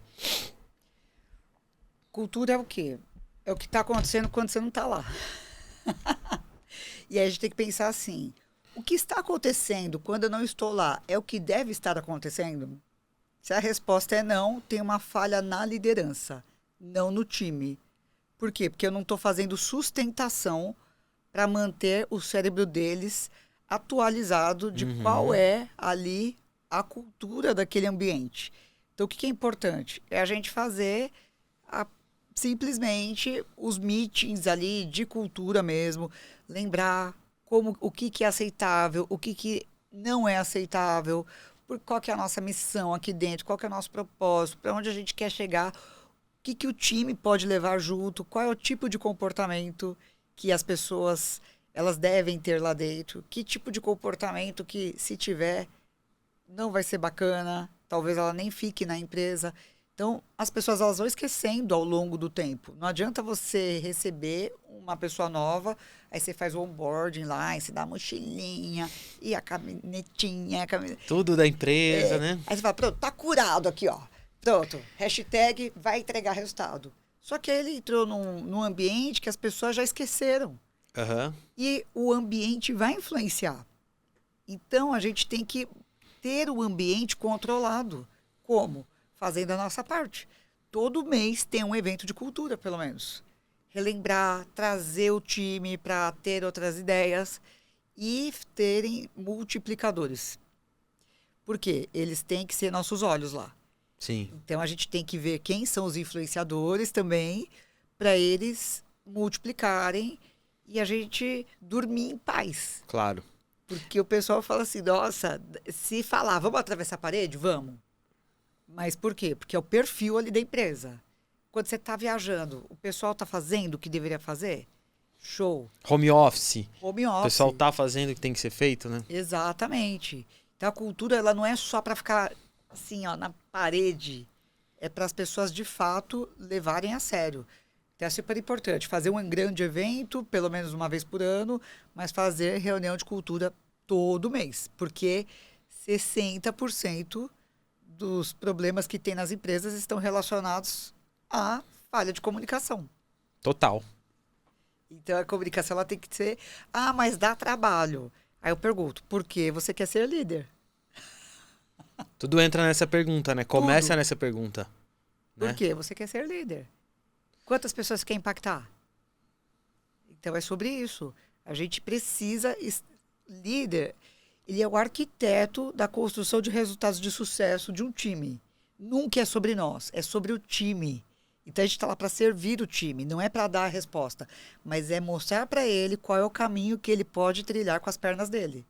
Cultura é o quê? É o que está acontecendo quando você não está lá. E aí a gente tem que pensar assim, o que está acontecendo quando eu não estou lá é o que deve estar acontecendo? Se a resposta é não, tem uma falha na liderança, não no time. Por quê? Porque eu não estou fazendo sustentação para manter o cérebro deles atualizado de qual é ali a cultura daquele ambiente. Então, o que é importante? É a gente fazer simplesmente os meetings ali de cultura mesmo, lembrar o que é aceitável, o que não é aceitável, qual que é a nossa missão aqui dentro, qual que é o nosso propósito, para onde a gente quer chegar, o que o time pode levar junto, qual é o tipo de comportamento que as pessoas elas devem ter lá dentro, que tipo de comportamento que, se tiver, não vai ser bacana, talvez ela nem fique na empresa. Então, as pessoas elas vão esquecendo ao longo do tempo. Não adianta você receber uma pessoa nova, aí você faz o onboarding lá, e você dá a mochilinha, e a canetinha. Tudo da empresa, né? Aí você fala, pronto, tá curado aqui, ó. Pronto, hashtag vai entregar resultado. Só que aí ele entrou num ambiente que as pessoas já esqueceram. Uhum. E o ambiente vai influenciar. Então, a gente tem que ter o ambiente controlado. Como? Fazendo a nossa parte. Todo mês tem um evento de cultura, pelo menos. Relembrar, trazer o time para ter outras ideias e terem multiplicadores. Por quê? Eles têm que ser nossos olhos lá. Sim. Então, a gente tem que ver quem são os influenciadores também, para eles multiplicarem e a gente dormir em paz. Claro. Porque o pessoal fala assim, nossa, se falar, vamos atravessar a parede? Vamos. Mas por quê? Porque é o perfil ali da empresa. Quando você está viajando, o pessoal está fazendo o que deveria fazer? Show. Home office. Home O office. pessoal tá fazendo o que tem que ser feito, né? Exatamente. Então a cultura ela não é só para ficar assim, ó, na parede. É para as pessoas de fato levarem a sério. Então é super importante fazer um grande evento, pelo menos uma vez por ano, mas fazer reunião de cultura todo mês, porque 60% dos problemas que tem nas empresas estão relacionados à falha de comunicação. Total. Então a comunicação ela tem que ser, mas dá trabalho. Aí eu pergunto, por que você quer ser líder? Tudo entra nessa pergunta, né? Começa Tudo. nessa pergunta. Por Né? que você quer ser líder? Quantas pessoas você quer impactar? Então é sobre isso. A gente precisa... Líder, ele é o arquiteto da construção de resultados de sucesso de um time. Nunca é sobre nós, é sobre o time. Então a gente está lá para servir o time, não é para dar a resposta, mas é mostrar para ele qual é o caminho que ele pode trilhar com as pernas dele.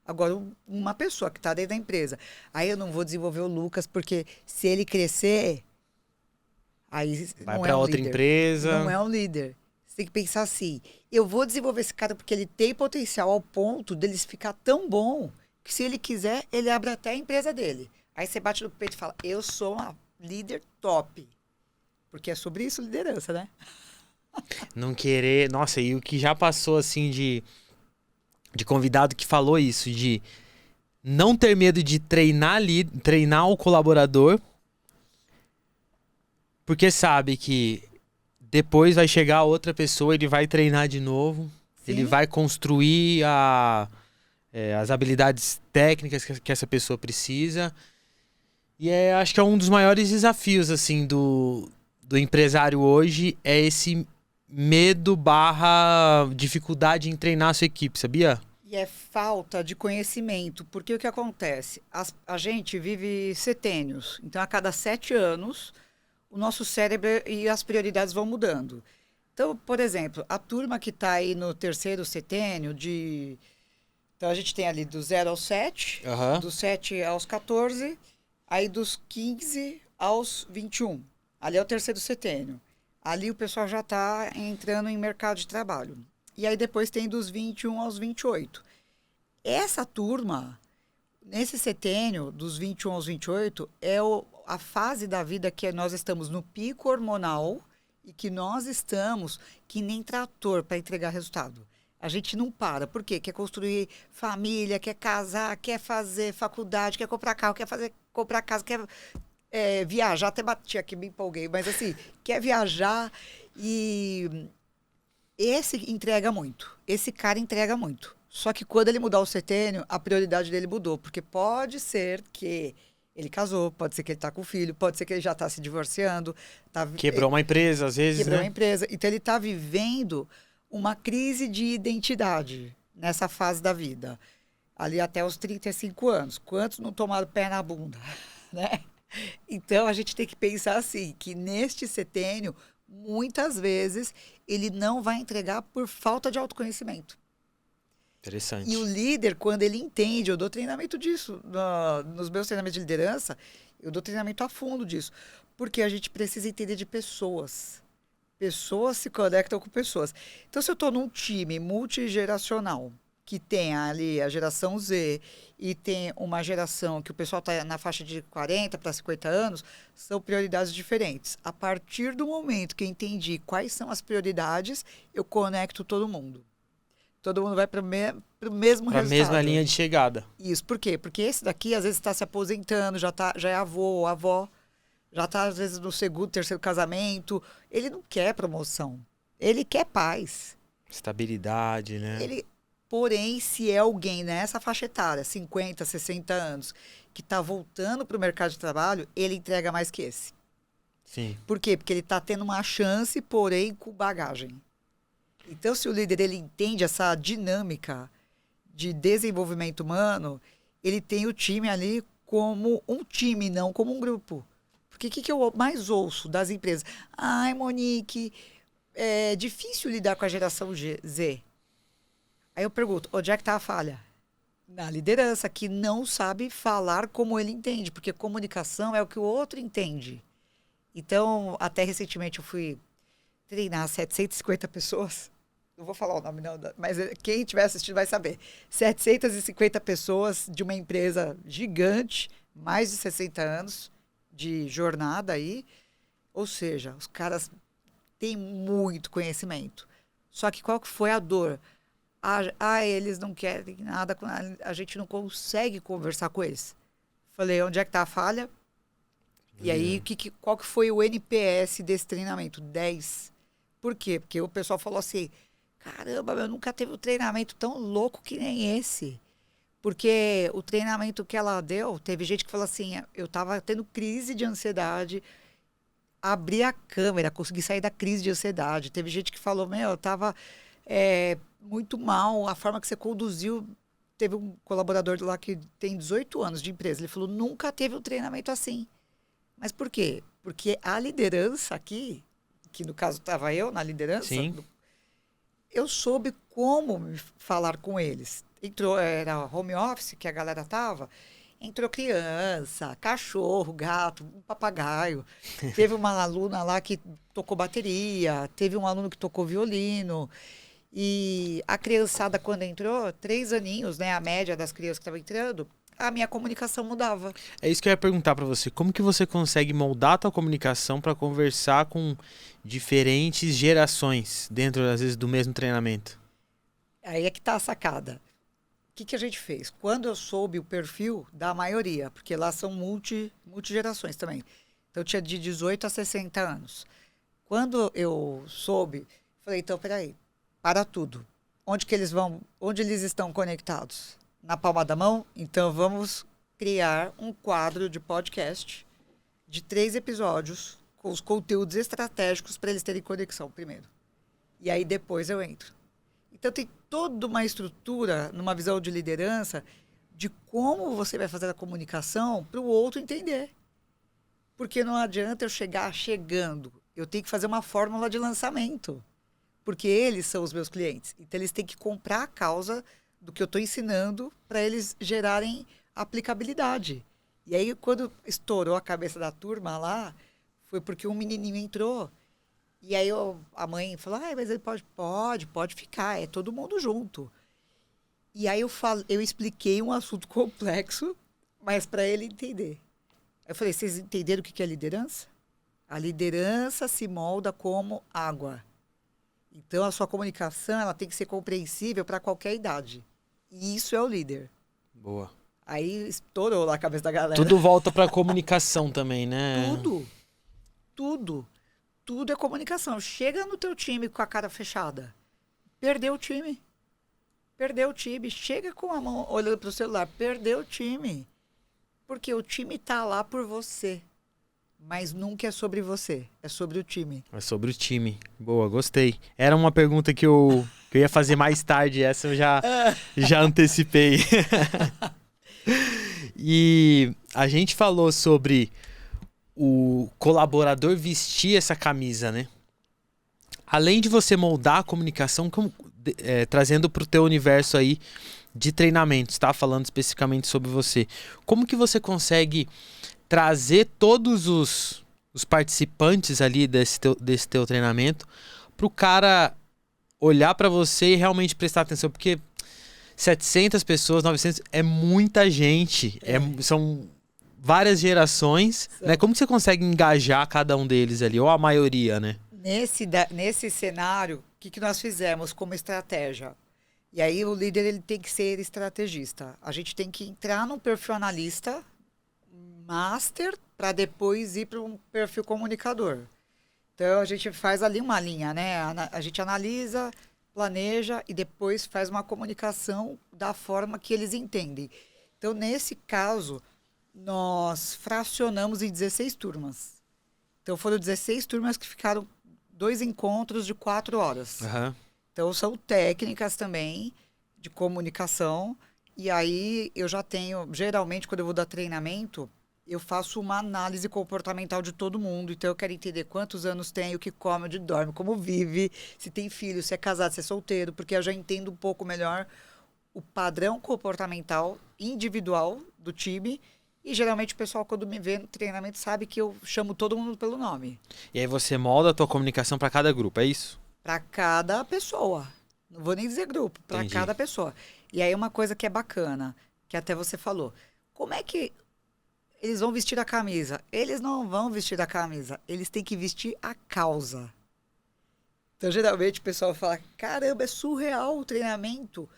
Agora, uma pessoa que está dentro da empresa, aí eu não vou desenvolver o Lucas, porque se ele crescer, aí Vai não para é um outra líder. empresa. Não é um líder. Você tem que pensar assim, eu vou desenvolver esse cara porque ele tem potencial ao ponto dele ficar tão bom que se ele quiser, ele abre até a empresa dele. Aí você bate no peito e fala, eu sou uma líder top. Porque é sobre isso liderança, né? Não querer... Nossa, e o que já passou, assim, de convidado que falou isso, de não ter medo de treinar o colaborador, porque sabe que depois vai chegar outra pessoa, ele vai treinar de novo, Sim. ele vai construir as habilidades técnicas que essa pessoa precisa. E acho que é um dos maiores desafios, assim, do empresário hoje, é esse medo / dificuldade em treinar a sua equipe, sabia? E é falta de conhecimento, porque o que acontece? A gente vive setênios, então a cada 7 anos o nosso cérebro e as prioridades vão mudando. Então, por exemplo, a turma que está aí no terceiro setênio, então a gente tem ali do 0 aos 7, Aham. dos 7 aos 14, aí dos 15 aos 21. Ali é o terceiro setênio. Ali o pessoal já está entrando em mercado de trabalho. E aí depois tem dos 21 aos 28. Essa turma, nesse setênio, dos 21 aos 28, é a fase da vida que nós estamos no pico hormonal e que nós estamos que nem trator para entregar resultado. A gente não para. Por quê? Quer construir família, quer casar, quer fazer faculdade, quer comprar carro, comprar casa, quer viajar. Até bati aqui, me empolguei. Mas assim, quer viajar e... Esse entrega muito. Esse cara entrega muito. Só que quando ele mudar o setênio, a prioridade dele mudou. Porque pode ser que ele casou, pode ser que ele está com filho, pode ser que ele já está se divorciando. Quebrou uma empresa, às vezes, Quebrou né? uma empresa. Então, ele está vivendo uma crise de identidade nessa fase da vida. Ali até os 35 anos. Quantos não tomaram pé na bunda? Né? Então, a gente tem que pensar assim, que neste setênio, muitas vezes, ele não vai entregar por falta de autoconhecimento. Interessante. E o líder, quando ele entende, eu dou treinamento disso, nos meus treinamentos de liderança, eu dou treinamento a fundo disso. Porque a gente precisa entender de pessoas. Pessoas se conectam com pessoas. Então, se eu estou num time multigeracional, que tem ali a geração Z e tem uma geração que o pessoal está na faixa de 40 para 50 anos, são prioridades diferentes. A partir do momento que eu entendi quais são as prioridades, eu conecto todo mundo. Todo mundo vai para o mesmo resultado. Para a mesma linha de chegada. Isso. Por quê? Porque esse daqui, às vezes, está se aposentando, já é avô ou avó, já está, às vezes, no segundo, terceiro casamento. Ele não quer promoção. Ele quer paz. Estabilidade, né? Porém, se é alguém nessa faixa etária, 50, 60 anos, que está voltando para o mercado de trabalho, ele entrega mais que esse. Sim. Por quê? Porque ele está tendo uma chance, porém, com bagagem. Então, se o líder ele entende essa dinâmica de desenvolvimento humano, ele tem o time ali como um time, não como um grupo. Porque o que eu mais ouço das empresas? Ai, Monique, é difícil lidar com a geração Z. Aí eu pergunto, onde é que está a falha? Na liderança, que não sabe falar como ele entende, porque comunicação é o que o outro entende. Então, até recentemente eu fui treinar 750 pessoas não vou falar o nome não, mas quem estiver assistindo vai saber. 750 pessoas de uma empresa gigante, mais de 60 anos de jornada aí. Ou seja, os caras têm muito conhecimento. Só que qual que foi a dor? Eles não querem nada, a gente não consegue conversar com eles. Falei, onde é que tá a falha? E aí, qual que foi o NPS desse treinamento? 10. Por quê? Porque o pessoal falou assim, caramba, eu nunca teve um treinamento tão louco que nem esse. Porque o treinamento que ela deu, teve gente que falou assim, eu tava tendo crise de ansiedade, abri a câmera, consegui sair da crise de ansiedade. Teve gente que falou, eu tava muito mal, a forma que você conduziu. Teve um colaborador lá que tem 18 anos de empresa, ele falou, nunca teve um treinamento assim. Mas por quê? Porque a liderança aqui, que no caso estava eu na liderança, Sim. Eu soube como falar com eles. Era home office que a galera tava, entrou criança, cachorro, gato, um papagaio. Teve uma aluna lá que tocou bateria, teve um aluno que tocou violino. E a criançada, quando entrou, 3 aninhos, né, a média das crianças que estavam entrando, a minha comunicação mudava. É isso que eu ia perguntar pra você. Como que você consegue moldar a tua comunicação pra conversar com diferentes gerações dentro, às vezes, do mesmo treinamento? Aí é que tá a sacada. O que a gente fez? Quando eu soube o perfil da maioria, porque lá são multigerações também. Então, tinha de 18 a 60 anos. Quando eu soube, falei, então, peraí, para tudo. Onde eles estão conectados? Na palma da mão? Então, vamos criar um quadro de podcast de 3 episódios com os conteúdos estratégicos para eles terem conexão primeiro. E aí, depois eu entro. Então, tem toda uma estrutura, numa visão de liderança, de como você vai fazer a comunicação para o outro entender. Porque não adianta eu chegar chegando. Eu tenho que fazer uma fórmula de lançamento. Porque eles são os meus clientes. Então, eles têm que comprar a causa do que eu estou ensinando para eles gerarem aplicabilidade. E aí, quando estourou a cabeça da turma lá, foi porque um menininho entrou. E aí a mãe falou, mas ele pode ficar, é todo mundo junto. E aí eu expliquei um assunto complexo, mas para ele entender. Eu falei, vocês entenderam o que é liderança? A liderança se molda como água. Então, a sua comunicação ela tem que ser compreensível para qualquer idade. E isso é o líder. Boa. Aí estourou lá a cabeça da galera. Tudo volta pra comunicação também, né? Tudo é comunicação. Chega no teu time com a cara fechada. Perdeu o time. Chega com a mão olhando pro celular. Perdeu o time. Porque o time tá lá por você. Mas nunca é sobre você. É sobre o time. É sobre o time. Boa, gostei. Era uma pergunta que eu ia fazer mais tarde. Essa eu já antecipei. E a gente falou sobre o colaborador vestir essa camisa, né? Além de você moldar a comunicação, trazendo para o teu universo aí de treinamentos, tá? Falando especificamente sobre você. Como que você consegue trazer todos os participantes ali desse teu treinamento para o cara olhar para você e realmente prestar atenção? Porque 700 pessoas, 900, é muita gente. São várias gerações, né? Como que você consegue engajar cada um deles ali? Ou a maioria, né? Nesse cenário, o que nós fizemos como estratégia? E aí o líder ele tem que ser estrategista. A gente tem que entrar num perfil analista, master, para depois ir para um perfil comunicador. Então, a gente faz ali uma linha, né? A gente analisa, planeja e depois faz uma comunicação da forma que eles entendem. Então, nesse caso, nós fracionamos em 16 turmas. Então, foram 16 turmas que ficaram 2 encontros de 4 horas. Uhum. Então, são técnicas também de comunicação. E aí, eu já tenho... Geralmente, quando eu vou dar treinamento, eu faço uma análise comportamental de todo mundo. Então, eu quero entender quantos anos tem, o que come, onde dorme, como vive, se tem filho, se é casado, se é solteiro. Porque eu já entendo um pouco melhor o padrão comportamental individual do time. E, geralmente, o pessoal, quando me vê no treinamento, sabe que eu chamo todo mundo pelo nome. E aí você molda a tua comunicação para cada grupo, é isso? Para cada pessoa. Não vou nem dizer grupo, para Entendi. cada pessoa. E aí uma coisa que é bacana, que até você falou. Como é que eles vão vestir a camisa? Eles não vão vestir a camisa. Eles têm que vestir a causa. Então, geralmente, o pessoal fala, caramba, é surreal o treinamento.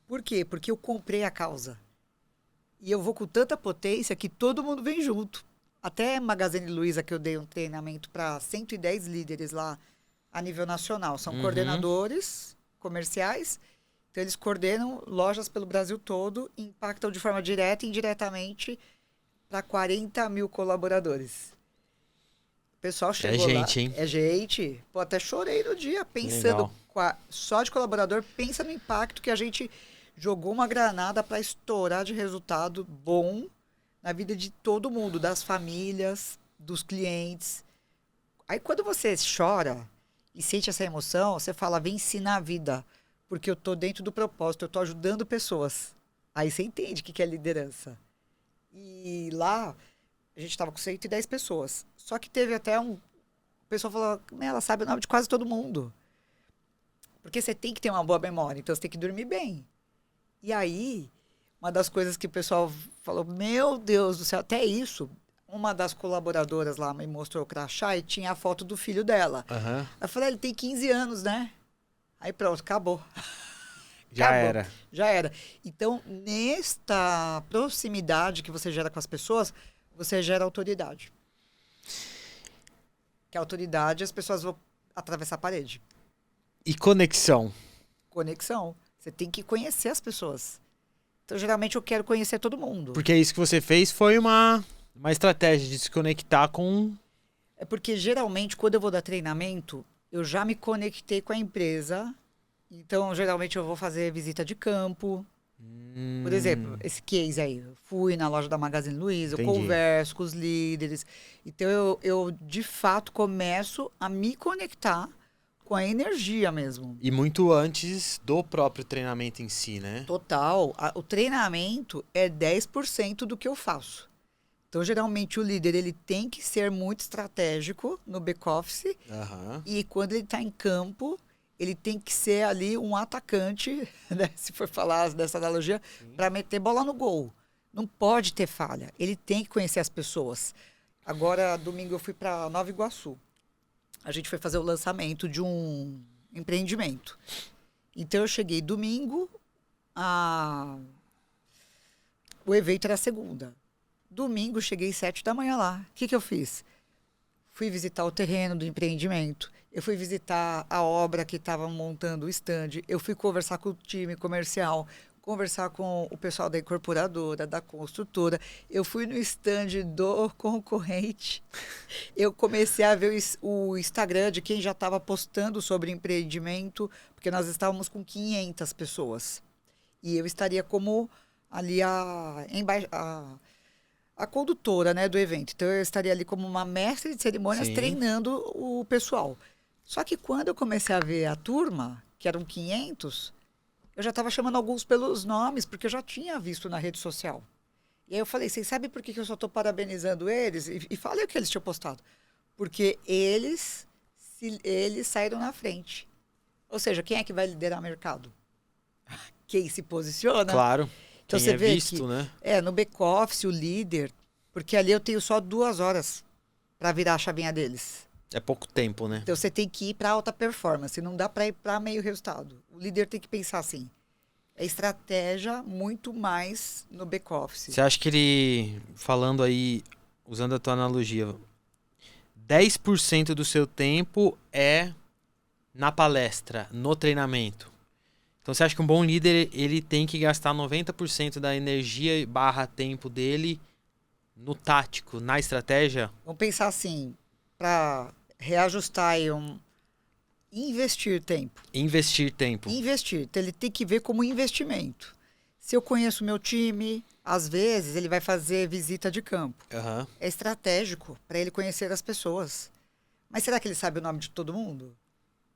Por quê? Porque eu comprei a causa. E eu vou com tanta potência que todo mundo vem junto. Até Magazine Luiza, que eu dei um treinamento para 110 líderes lá a nível nacional. São coordenadores comerciais. Então, eles coordenam lojas pelo Brasil todo e impactam de forma direta e indiretamente para 40 mil colaboradores. O pessoal chegou lá. gente, hein? É gente. Pô, até chorei no dia, pensando. Só de colaborador, pensa no impacto que a gente jogou uma granada para estourar de resultado bom na vida de todo mundo, das famílias, dos clientes. Aí quando você chora e sente essa emoção, você fala, venci na vida, porque eu tô dentro do propósito, eu tô ajudando pessoas. Aí você entende o que é liderança. E lá, a gente estava com 110 pessoas. Só que teve até um... O pessoal falou, ela sabe o nome de quase todo mundo. Porque você tem que ter uma boa memória, então você tem que dormir bem. E aí, uma das coisas que o pessoal falou, meu Deus do céu, até isso, uma das colaboradoras lá me mostrou o crachá e tinha a foto do filho dela. Aham. Eu falei, ele tem 15 anos, né? Aí pronto, acabou. Já Acabou. era. Já era. Então, nesta proximidade que você gera com as pessoas, você gera autoridade. Que a autoridade, as pessoas vão atravessar a parede. E conexão? Conexão. Você tem que conhecer as pessoas. Então, geralmente, eu quero conhecer todo mundo. Porque isso que você fez foi uma estratégia de se conectar com... É porque, geralmente, quando eu vou dar treinamento, eu já me conectei com a empresa. Então, geralmente, eu vou fazer visita de campo. Por exemplo, esse case aí. Eu fui na loja da Magazine Luiza, eu Entendi. converso com os líderes. Então, eu, de fato, começo a me conectar com a energia mesmo. E muito antes do próprio treinamento em si, né? Total. O treinamento é 10% do que eu faço. Então, geralmente, o líder ele tem que ser muito estratégico no back-office. Aham. E quando ele está em campo, ele tem que ser ali um atacante, né? Se for falar dessa analogia, para meter bola no gol. Não pode ter falha. Ele tem que conhecer as pessoas. Agora, domingo, eu fui para Nova Iguaçu. A gente foi fazer o lançamento de um empreendimento. Então, eu cheguei domingo, o evento era segunda. Domingo, cheguei 7 da manhã lá. O que eu fiz? Fui visitar o terreno do empreendimento. Eu fui visitar a obra que estava montando o stand. Eu fui conversar com o time comercial, conversar com o pessoal da incorporadora, da construtora. Eu fui no stand do concorrente. Eu comecei a ver o Instagram de quem já estava postando sobre empreendimento, porque nós estávamos com 500 pessoas. E eu estaria como ali a condutora, né, do evento. Então, eu estaria ali como uma mestre de cerimônias Sim. treinando o pessoal. Só que quando eu comecei a ver a turma, que eram 500, eu já estava chamando alguns pelos nomes, porque eu já tinha visto na rede social. E aí eu falei, vocês sabem por que eu só estou parabenizando eles? E falei o que eles tinham postado. Porque eles saíram na frente. Ou seja, quem é que vai liderar o mercado? Quem se posiciona? Claro. Então, Quem você é vê visto, né? no back-office, o líder, porque ali eu tenho só 2 horas para virar a chavinha deles. É pouco tempo, né? Então, você tem que ir para alta performance, não dá para ir para meio resultado. O líder tem que pensar assim, é estratégia muito mais no back-office. Você acha que ele, falando aí, usando a tua analogia, 10% do seu tempo é na palestra, no treinamento? Então você acha que um bom líder, ele tem que gastar 90% da energia / tempo dele no tático, na estratégia? Vamos pensar assim, para reajustar aí investir tempo. Investir tempo. Investir. Então, ele tem que ver como investimento. Se eu conheço o meu time, às vezes ele vai fazer visita de campo. Aham. É estratégico para ele conhecer as pessoas. Mas será que ele sabe o nome de todo mundo?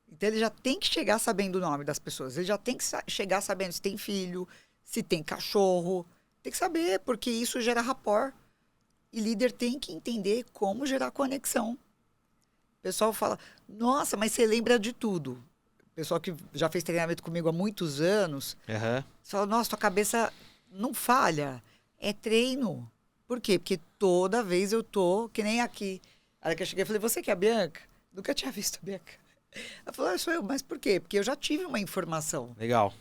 Então, ele já tem que chegar sabendo o nome das pessoas. Ele já tem que chegar sabendo se tem filho, se tem cachorro. Tem que saber, porque isso gera rapport. E líder tem que entender como gerar conexão. O pessoal fala, nossa, mas você lembra de tudo. pessoal que já fez treinamento comigo há muitos anos, Aham. fala, nossa, tua cabeça não falha. É treino. Por quê? Porque toda vez eu tô, que nem aqui. A hora que eu cheguei, eu falei, você que é a Bianca? Nunca tinha visto a Bianca. Ela falou, sou eu. Mas por quê? Porque eu já tive uma informação. Legal.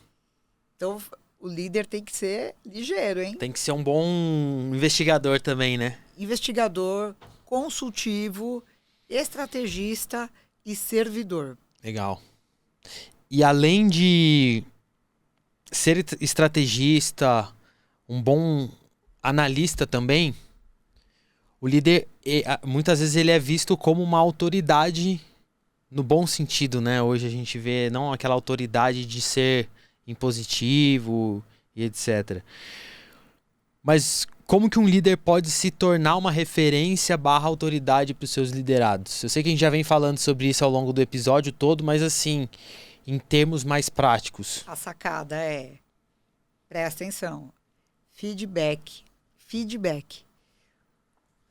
Então, o líder tem que ser ligeiro, hein? Tem que ser um bom investigador também, né? Investigador, consultivo, estrategista e servidor. Legal. E além de ser estrategista, um bom analista também, o líder, muitas vezes ele é visto como uma autoridade no bom sentido, né? Hoje a gente vê não aquela autoridade de ser impositivo e etc. Mas como que um líder pode se tornar uma referência / autoridade para os seus liderados? Eu sei que a gente já vem falando sobre isso ao longo do episódio todo, mas assim, em termos mais práticos. A sacada é, presta atenção, feedback.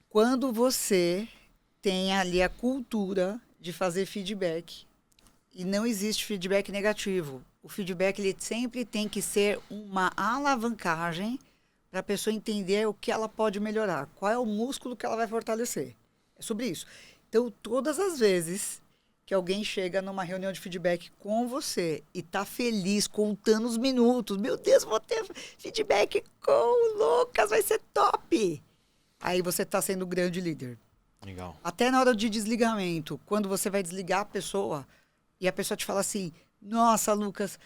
Quando você tem ali a cultura de fazer feedback, e não existe feedback negativo. O feedback ele sempre tem que ser uma alavancagem para a pessoa entender o que ela pode melhorar, qual é o músculo que ela vai fortalecer. É sobre isso. Então, todas as vezes que alguém chega numa reunião de feedback com você e tá feliz, contando os minutos, meu Deus, vou ter feedback com o Lucas, vai ser top! Aí você tá sendo o grande líder. Legal. Até na hora de desligamento, quando você vai desligar a pessoa e a pessoa te fala assim, nossa, Lucas,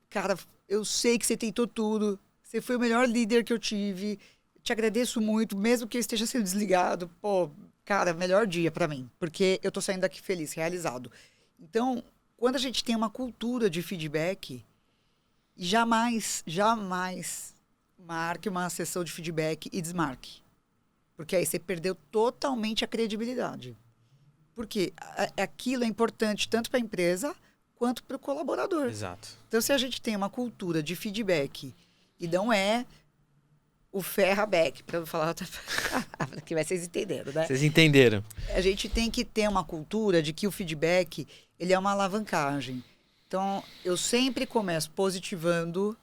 cara, eu sei que você tentou tudo, você foi o melhor líder que eu tive, te agradeço muito, mesmo que eu esteja sendo desligado, pô, cara, melhor dia pra mim, porque eu tô saindo daqui feliz, realizado. Então, quando a gente tem uma cultura de feedback, jamais marque uma sessão de feedback e desmarque. Porque aí você perdeu totalmente a credibilidade. Porque aquilo é importante tanto para a empresa quanto para o colaborador. Exato. Então, se a gente tem uma cultura de feedback e não é o ferraback, para não falar outra que vocês entenderam, né? Vocês entenderam. A gente tem que ter uma cultura de que o feedback ele é uma alavancagem. Então, eu sempre começo positivando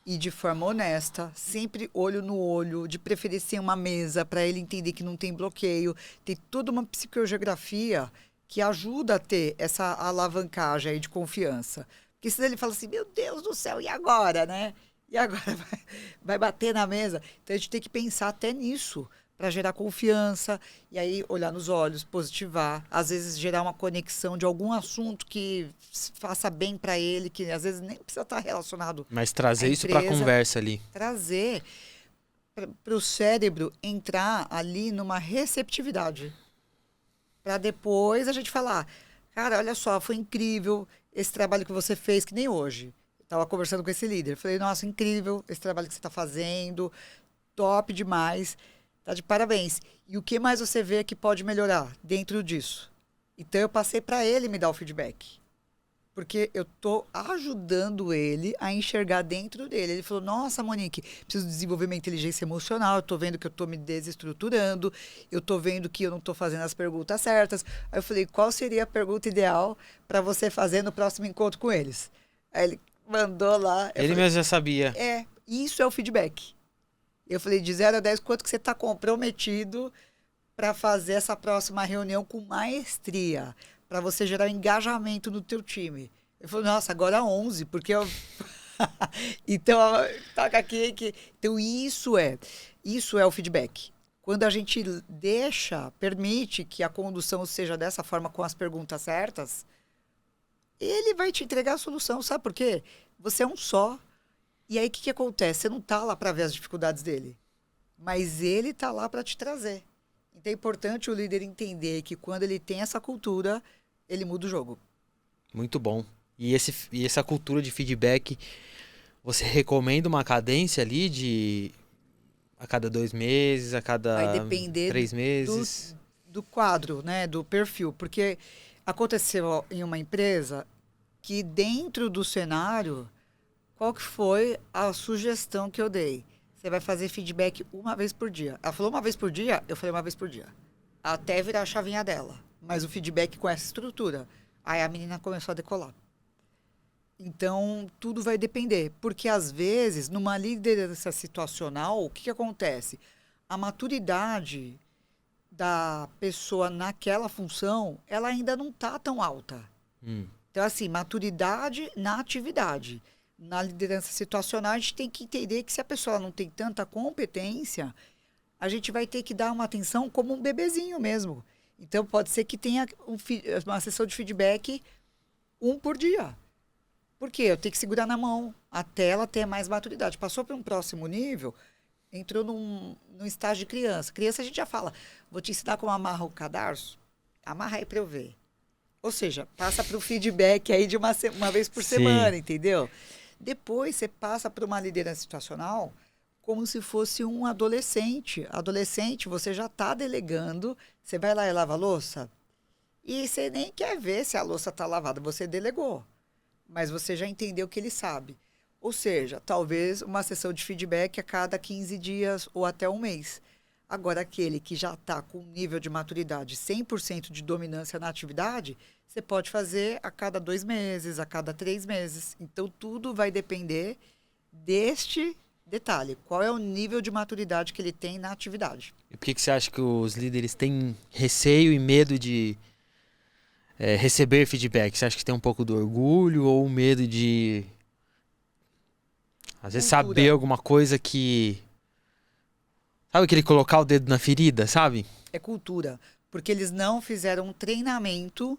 e de forma honesta, sempre olho no olho, de preferência uma mesa para ele entender que não tem bloqueio. Tem toda uma psicogeografia que ajuda a ter essa alavancagem aí de confiança. Porque senão ele fala assim, meu Deus do céu, e agora, né? E agora vai bater na mesa. Então a gente tem que pensar até nisso para gerar confiança e aí olhar nos olhos, positivar, às vezes gerar uma conexão de algum assunto que faça bem para ele, que às vezes nem precisa estar relacionado. Mas trazer isso para a conversa ali. Trazer para o cérebro entrar ali numa receptividade. Para depois a gente falar, cara, olha só, foi incrível esse trabalho que você fez, que nem hoje. Eu estava conversando com esse líder. Falei, nossa, incrível esse trabalho que você está fazendo, top demais. Tá de parabéns. E o que mais você vê que pode melhorar dentro disso? Então, eu passei para ele me dar o feedback. Porque eu tô ajudando ele a enxergar dentro dele. Ele falou, nossa, Monique, preciso desenvolver minha inteligência emocional. Eu tô vendo que eu tô me desestruturando. Eu tô vendo que eu não tô fazendo as perguntas certas. Aí eu falei, qual seria a pergunta ideal para você fazer no próximo encontro com eles? Aí ele mandou lá. Ele mesmo já sabia. Isso é o feedback. Eu falei, de 0 a 10, quanto que você está comprometido para fazer essa próxima reunião com maestria? Para você gerar engajamento no teu time. Ele falou, nossa, agora 11, porque eu... Então, toca aqui. Então, isso é o feedback. Quando a gente permite que a condução seja dessa forma, com as perguntas certas, ele vai te entregar a solução, sabe por quê? Você é um só. E aí, o que acontece? Você não está lá para ver as dificuldades dele, mas ele está lá para te trazer. Então, é importante o líder entender que quando ele tem essa cultura, ele muda o jogo. Muito bom. E essa cultura de feedback, você recomenda uma cadência ali de a cada 2 meses, a cada 3 meses? Do quadro, né? Do perfil. Porque aconteceu em uma empresa que dentro do cenário... Qual que foi a sugestão que eu dei? Você vai fazer feedback 1 vez por dia. Ela falou 1 vez por dia? Eu falei 1 vez por dia. Até virar a chavinha dela. Mas o feedback com essa estrutura. Aí a menina começou a decolar. Então, tudo vai depender. Porque, às vezes, numa liderança situacional, o que acontece? A maturidade da pessoa naquela função, ela ainda não está tão alta. Então, assim, maturidade na atividade. Na liderança situacional, a gente tem que entender que se a pessoa não tem tanta competência, a gente vai ter que dar uma atenção como um bebezinho mesmo. Então, pode ser que tenha uma sessão de feedback 1 por dia. Por quê? Eu tenho que segurar na mão até ela ter mais maturidade. Passou para um próximo nível, entrou num estágio de criança. Criança, a gente já fala, vou te ensinar como amarra o cadarço. Amarra aí para eu ver. Ou seja, passa para o feedback aí de uma vez por semana, entendeu? Depois, você passa para uma liderança situacional como se fosse um adolescente. Adolescente, você já está delegando, você vai lá e lava a louça, e você nem quer ver se a louça está lavada, você delegou. Mas você já entendeu que ele sabe. Ou seja, talvez uma sessão de feedback a cada 15 dias ou até um mês. Agora, aquele que já está com um nível de maturidade 100% de dominância na atividade, você pode fazer a cada 2 meses, a cada 3 meses. Então, tudo vai depender deste detalhe. Qual é o nível de maturidade que ele tem na atividade? E por que você acha que os líderes têm receio e medo de receber feedback? Você acha que tem um pouco do orgulho ou medo de, às vezes, saber alguma coisa que... Sabe aquele colocar o dedo na ferida, sabe? É cultura. Porque eles não fizeram um treinamento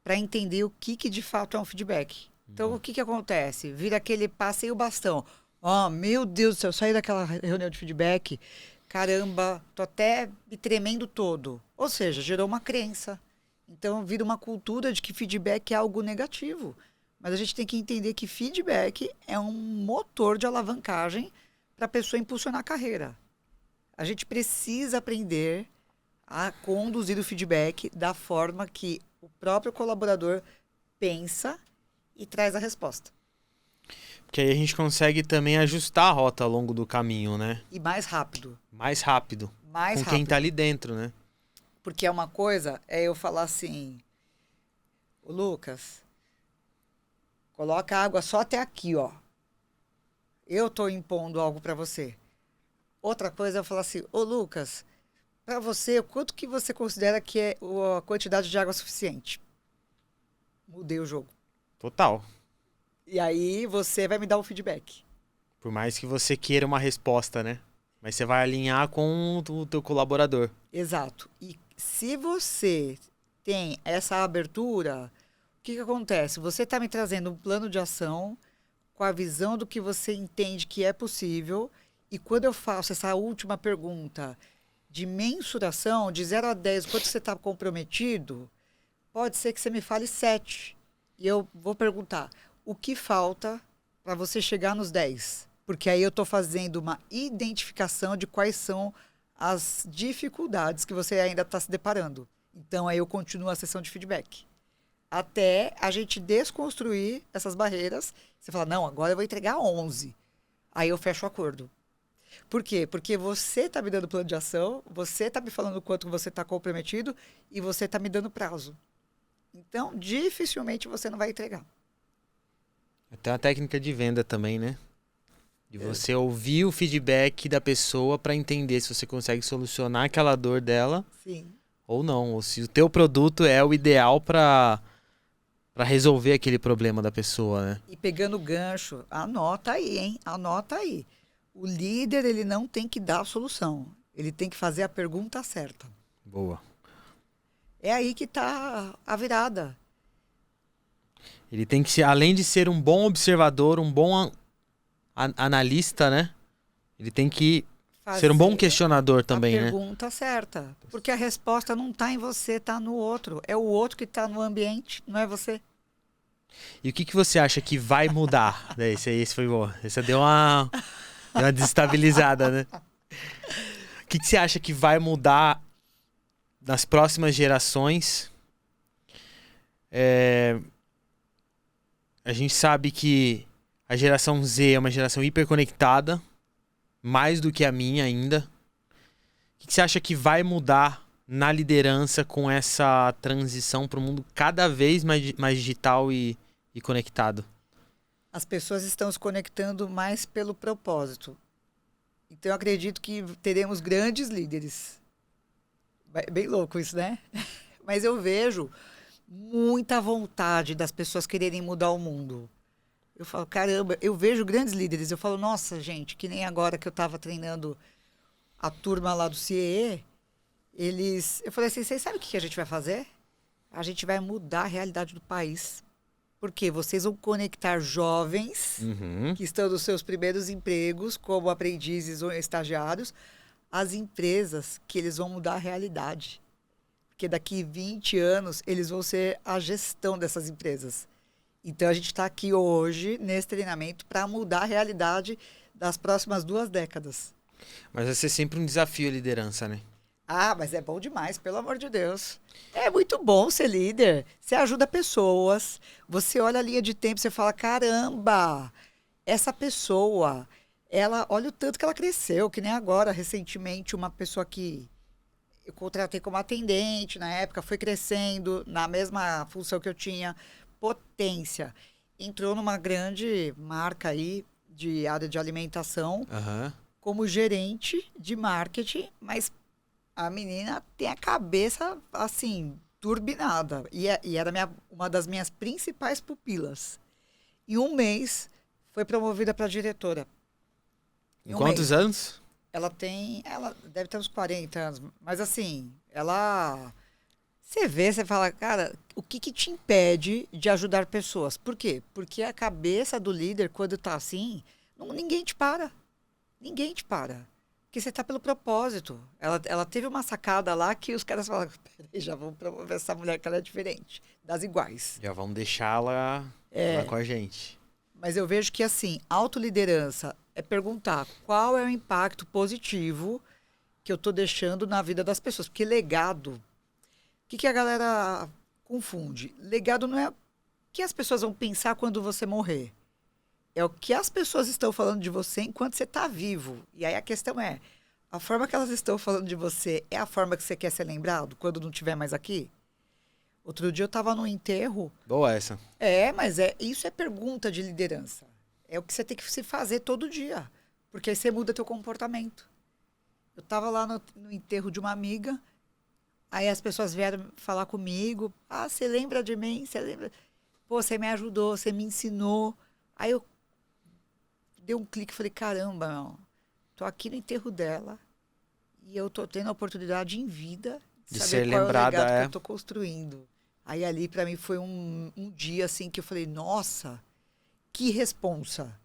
para entender o que de fato é um feedback. Então, o que acontece? Vira aquele passei o bastão. Oh, meu Deus do céu, eu saí daquela reunião de feedback. Caramba, tô até me tremendo todo. Ou seja, gerou uma crença. Então, vira uma cultura de que feedback é algo negativo. Mas a gente tem que entender que feedback é um motor de alavancagem para a pessoa impulsionar a carreira. A gente precisa aprender a conduzir o feedback da forma que o próprio colaborador pensa e traz a resposta. Porque aí a gente consegue também ajustar a rota ao longo do caminho, né? E mais rápido. Mais rápido. Mais com rápido. Quem tá ali dentro, né? Porque é uma coisa, é eu falar assim, ô Lucas, coloca a água só até aqui, ó. Eu tô impondo algo para você. Outra coisa é eu falar assim, ô Lucas, para você, quanto que você considera que é a quantidade de água suficiente? Mudei o jogo. Total. E aí você vai me dar um feedback. Por mais que você queira uma resposta, né? Mas você vai alinhar com o teu colaborador. Exato. E se você tem essa abertura, o que acontece? Você está me trazendo um plano de ação com a visão do que você entende que é possível. E quando eu faço essa última pergunta de mensuração, de 0 a 10, quanto você está comprometido, pode ser que você me fale 7. E eu vou perguntar, o que falta para você chegar nos 10? Porque aí eu estou fazendo uma identificação de quais são as dificuldades que você ainda está se deparando. Então, aí eu continuo a sessão de feedback. Até a gente desconstruir essas barreiras. Você fala, não, agora eu vou entregar 11. Aí eu fecho o acordo. Por quê? Porque você está me dando plano de ação, você está me falando o quanto você está comprometido e você está me dando prazo. Então, dificilmente você não vai entregar. Tem uma técnica de venda também, né? De você ouvir o feedback da pessoa para entender se você consegue solucionar aquela dor dela. Sim. Ou não. Ou se o teu produto é o ideal para resolver aquele problema da pessoa, né? E pegando o gancho, anota aí, hein? Anota aí. O líder, ele não tem que dar a solução. Ele tem que fazer a pergunta certa. Boa. É aí que está a virada. Ele tem que ser, além de ser um bom observador, um bom analista, né? Ele tem que ser um bom questionador também, né? A pergunta certa. Porque a resposta não está em você, está no outro. É o outro que está no ambiente, não é você. E o que você acha que vai mudar? Esse foi bom. Esse deu uma desestabilizada, né? O que você acha que vai mudar nas próximas gerações? A gente sabe que a geração Z é uma geração hiperconectada, mais do que a minha ainda. O que você acha que vai mudar na liderança com essa transição para um mundo cada vez mais digital e conectado? As pessoas estão se conectando mais pelo propósito. Então, eu acredito que teremos grandes líderes. Bem louco isso, né? Mas eu vejo muita vontade das pessoas quererem mudar o mundo. Eu falo, caramba, eu vejo grandes líderes. Eu falo, nossa, gente, que nem agora que eu estava treinando a turma lá do CIE, eu falei assim, vocês sabem o que a gente vai fazer? A gente vai mudar a realidade do país. Porque vocês vão conectar jovens que estão nos seus primeiros empregos, como aprendizes ou estagiários, às empresas que eles vão mudar a realidade. Porque daqui 20 anos eles vão ser a gestão dessas empresas. Então a gente está aqui hoje, nesse treinamento, para mudar a realidade das próximas 2 décadas. Mas vai ser sempre um desafio a liderança, né? Ah, mas é bom demais, pelo amor de Deus. É muito bom ser líder. Você ajuda pessoas. Você olha a linha de tempo e você fala, caramba, essa pessoa, olha o tanto que ela cresceu, que nem agora, recentemente, uma pessoa que eu contratei como atendente, na época, foi crescendo, na mesma função que eu tinha, potência. Entrou numa grande marca aí de área de alimentação, como gerente de marketing, mas a menina tem a cabeça, assim, turbinada. E era uma das minhas principais pupilas. Em um mês, foi promovida para diretora. Em quantos anos? Ela deve ter uns 40 anos. Mas, assim, você fala, cara, o que te impede de ajudar pessoas? Por quê? Porque a cabeça do líder, quando tá assim, ninguém te para. Ninguém te para. Porque você está pelo propósito. Ela teve uma sacada lá que os caras falaram, peraí, já vamos promover essa mulher que ela é diferente, das iguais. Já vamos deixá-la lá com a gente. Mas eu vejo que, assim, autoliderança é perguntar qual é o impacto positivo que eu estou deixando na vida das pessoas. Porque legado, o que a galera confunde? Legado não é o que as pessoas vão pensar quando você morrer. É o que as pessoas estão falando de você enquanto você está vivo. E aí a questão é, a forma que elas estão falando de você é a forma que você quer ser lembrado quando não estiver mais aqui? Outro dia eu estava num enterro. Boa essa. Mas isso é pergunta de liderança. É o que você tem que se fazer todo dia. Porque aí você muda teu comportamento. Eu estava lá no enterro de uma amiga. Aí as pessoas vieram falar comigo. Ah, você lembra de mim? Você lembra? Pô, você me ajudou, você me ensinou. Aí eu dei um clique e falei, caramba, meu, tô aqui no enterro dela e eu tô tendo a oportunidade em vida de saber ser qual lembrada, é o legado que eu tô construindo. Aí ali para mim foi um dia assim que eu falei, nossa, que responsa.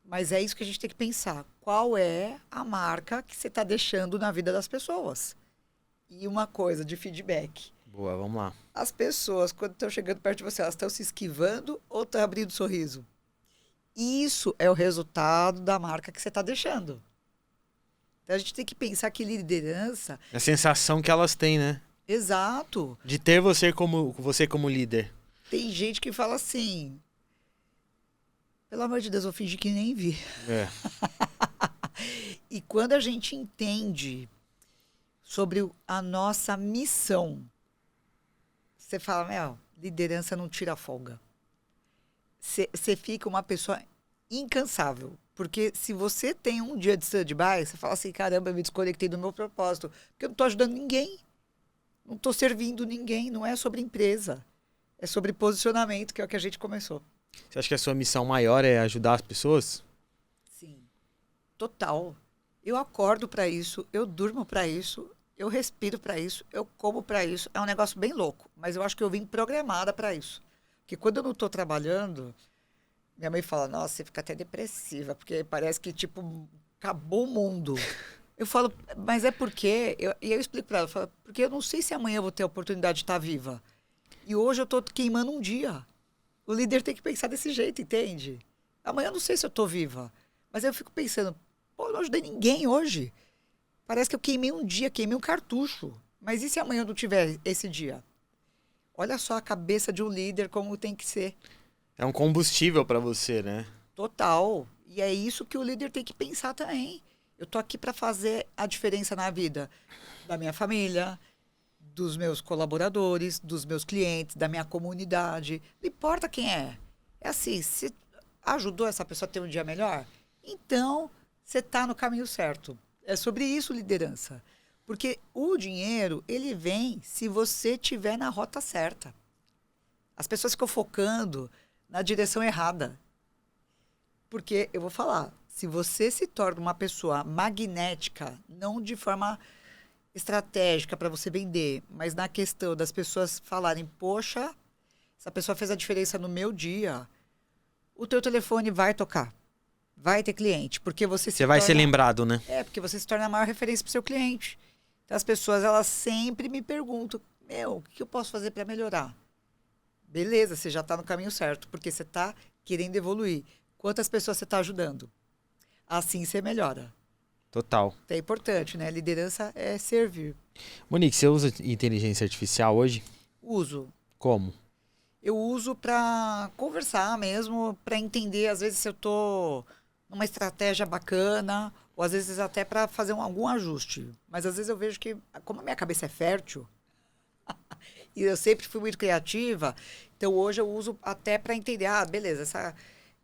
Mas é isso que a gente tem que pensar. Qual é a marca que você está deixando na vida das pessoas? E uma coisa de feedback. Boa, vamos lá. As pessoas, quando estão chegando perto de você, elas estão se esquivando ou estão abrindo sorriso? Isso é o resultado da marca que você está deixando. Então, a gente tem que pensar que liderança... É a sensação que elas têm, né? Exato. De ter você como líder. Tem gente que fala assim... Pelo amor de Deus, eu fingi que nem vi. E quando a gente entende sobre a nossa missão, você fala, liderança não tira folga. Você fica uma pessoa incansável. Porque se você tem um dia de stand-by, você fala assim, caramba, eu me desconectei do meu propósito. Porque eu não estou ajudando ninguém. Não estou servindo ninguém. Não é sobre empresa. É sobre posicionamento, que é o que a gente começou. Você acha que a sua missão maior é ajudar as pessoas? Sim. Total. Eu acordo para isso, eu durmo para isso, eu respiro para isso, eu como para isso. É um negócio bem louco. Mas eu acho que eu vim programada para isso. Porque quando eu não estou trabalhando, minha mãe fala, nossa, você fica até depressiva, porque parece que, tipo, acabou o mundo. Eu falo, mas é porque... E eu explico para ela, eu falo, porque eu não sei se amanhã eu vou ter a oportunidade de estar viva. E hoje eu estou queimando um dia. O líder tem que pensar desse jeito, entende? Amanhã eu não sei se eu estou viva. Mas aí eu fico pensando, pô, eu não ajudei ninguém hoje. Parece que eu queimei um dia, queimei um cartucho. Mas e se amanhã eu não tiver esse dia? Olha só a cabeça de um líder como tem que ser. É um combustível para você, né? Total. E é isso que o líder tem que pensar também. Eu tô aqui para fazer a diferença na vida da minha família, dos meus colaboradores, dos meus clientes, da minha comunidade. Não importa quem é. É assim, ajudou essa pessoa a ter um dia melhor? Então, você está no caminho certo. É sobre isso liderança. Porque o dinheiro, ele vem se você estiver na rota certa. As pessoas ficam focando na direção errada. Porque, eu vou falar, se você se torna uma pessoa magnética, não de forma estratégica para você vender, mas na questão das pessoas falarem, poxa, essa pessoa fez a diferença no meu dia, o teu telefone vai tocar, vai ter cliente, porque Você vai ser lembrado, né? Porque você se torna a maior referência para o seu cliente. Então, as pessoas, elas sempre me perguntam, o que eu posso fazer para melhorar? Beleza, você já está no caminho certo, porque você está querendo evoluir. Quantas pessoas você está ajudando? Assim você melhora. Total. É importante, né? Liderança é servir. Monique, você usa inteligência artificial hoje? Uso. Como? Eu uso para conversar mesmo, para entender, às vezes, se eu estou numa estratégia bacana, ou às vezes até para fazer algum ajuste. Mas às vezes eu vejo que, como a minha cabeça é fértil, e eu sempre fui muito criativa, então hoje eu uso até para entender, beleza,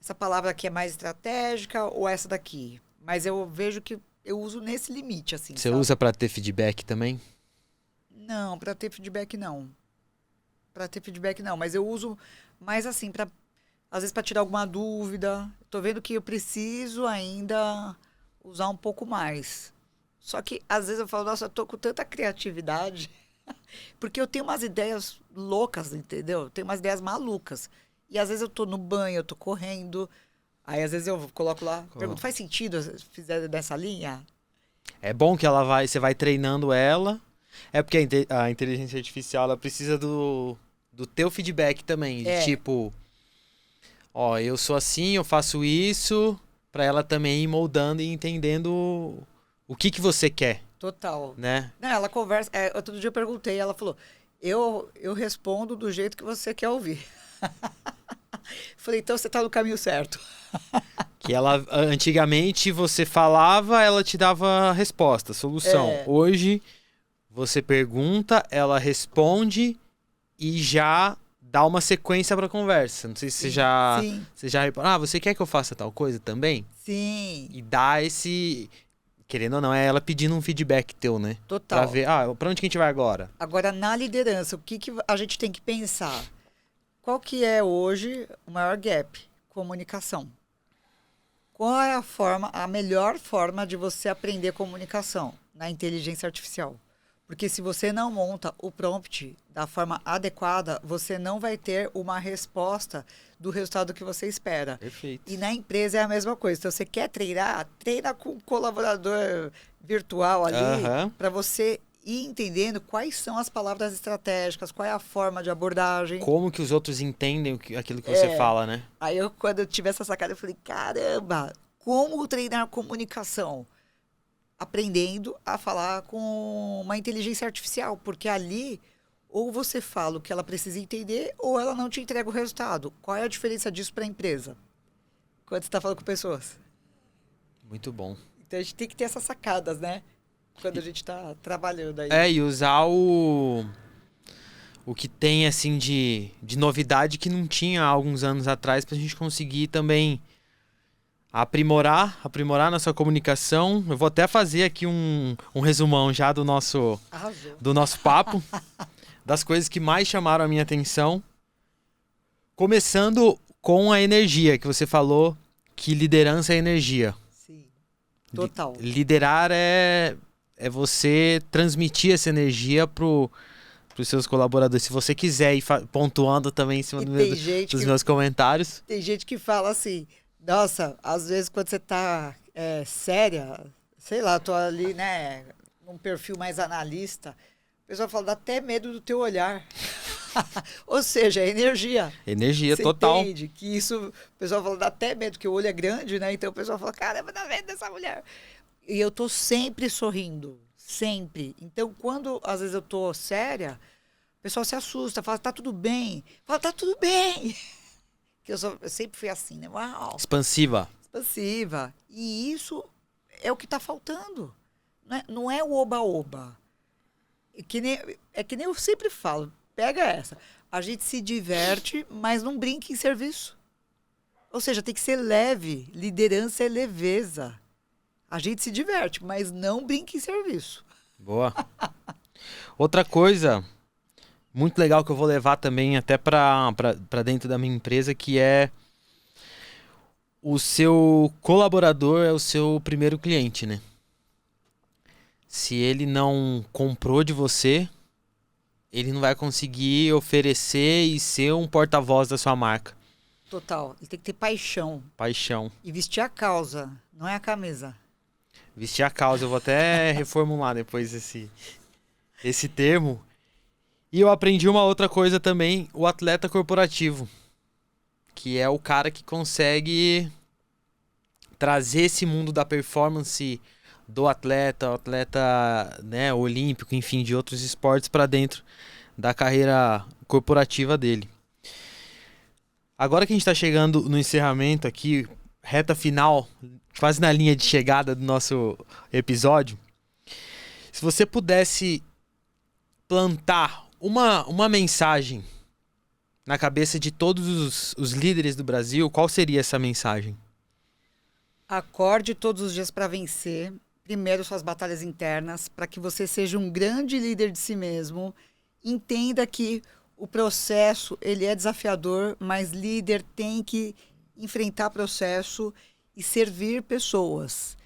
essa palavra aqui é mais estratégica ou essa daqui. Mas eu vejo que eu uso nesse limite, assim. Você sabe? usa para ter feedback também? Não, para ter feedback não. Para ter feedback não, mas eu uso mais assim, às vezes para tirar alguma dúvida. Tô vendo que eu preciso ainda usar um pouco mais. Só que às vezes eu falo, nossa, eu tô com tanta criatividade, porque eu tenho umas ideias loucas, entendeu? Eu tenho umas ideias malucas. E às vezes eu tô no banho, eu tô correndo, aí às vezes eu coloco lá, pergunto, faz sentido se fizer dessa linha? É bom que você vai treinando ela. É porque a inteligência artificial, ela precisa do teu feedback também. De tipo, eu sou assim, eu faço isso, pra ela também ir moldando e entendendo o que você quer. Total. Né? Não, ela conversa, outro dia eu perguntei, ela falou, eu respondo do jeito que você quer ouvir. Falei, então você tá no caminho certo. Que ela, antigamente, você falava, ela te dava a resposta, a solução. Hoje, você pergunta, ela responde e já dá uma sequência pra conversa. Não sei se você já reparou. Você quer que eu faça tal coisa também? Sim. E dá esse... Querendo ou não, é ela pedindo um feedback teu, né? Total. Pra ver, pra onde que a gente vai agora? Agora, na liderança, o que a gente tem que pensar? Qual que é hoje o maior gap? Comunicação. Qual é a melhor forma de você aprender comunicação? Na inteligência artificial. Porque se você não monta o prompt da forma adequada, você não vai ter uma resposta do resultado que você espera. Perfeito. E na empresa é a mesma coisa. Então, você quer treinar? Treina com um colaborador virtual ali, para você ir entendendo quais são as palavras estratégicas, qual é a forma de abordagem. Como que os outros entendem aquilo que você fala, né? Aí, quando eu tive essa sacada, eu falei, caramba, como treinar comunicação? Aprendendo a falar com uma inteligência artificial, porque ali ou você fala o que ela precisa entender ou ela não te entrega o resultado. Qual é a diferença disso para a empresa? Quando você está falando com pessoas. Muito bom. Então a gente tem que ter essas sacadas, né? Quando a gente está trabalhando aí. E usar o que tem assim de novidade que não tinha há alguns anos atrás pra gente conseguir também aprimorar nossa comunicação. Eu vou até fazer aqui um resumão já do nosso papo, das coisas que mais chamaram a minha atenção. Começando com a energia, que você falou que liderança é energia. Sim, total. Liderar é você transmitir essa energia pros seus colaboradores. Se você quiser ir pontuando também em cima dos meus comentários. Tem gente que fala assim... Nossa, às vezes quando você tá séria, sei lá, tô ali, né, num perfil mais analista, o pessoal fala, dá até medo do teu olhar. Ou seja, é energia. Energia, você total. Entende que isso, o pessoal fala, dá até medo, porque o olho é grande, né? Então o pessoal fala, caramba, dá medo dessa mulher. E eu tô sempre sorrindo, sempre. Então quando, às vezes, eu tô séria, o pessoal se assusta, fala, tá tudo bem. Fala, tá tudo bem. Que eu sempre fui assim, né? Uau! Expansiva. E isso é o que está faltando. Não é o oba-oba. É que nem eu sempre falo. Pega essa. A gente se diverte, mas não brinca em serviço. Ou seja, tem que ser leve. Liderança é leveza. A gente se diverte, mas não brinque em serviço. Boa. Outra coisa muito legal que eu vou levar também até para dentro da minha empresa, que é o seu colaborador é o seu primeiro cliente, né? Se ele não comprou de você, ele não vai conseguir oferecer e ser um porta-voz da sua marca. Total. Ele tem que ter paixão. Paixão. E vestir a causa, não é a camisa. Vestir a causa. Eu vou até reformular depois esse termo. E eu aprendi uma outra coisa também, o atleta corporativo. Que é o cara que consegue trazer esse mundo da performance do atleta, o atleta, né, olímpico, enfim, de outros esportes para dentro da carreira corporativa dele. Agora que a gente está chegando no encerramento aqui, reta final, quase na linha de chegada do nosso episódio, se você pudesse plantar uma mensagem na cabeça de todos os líderes do Brasil, qual seria essa mensagem? Acorde todos os dias para vencer. Primeiro suas batalhas internas, para que você seja um grande líder de si mesmo. Entenda que o processo ele é desafiador, mas líder tem que enfrentar processo e servir pessoas.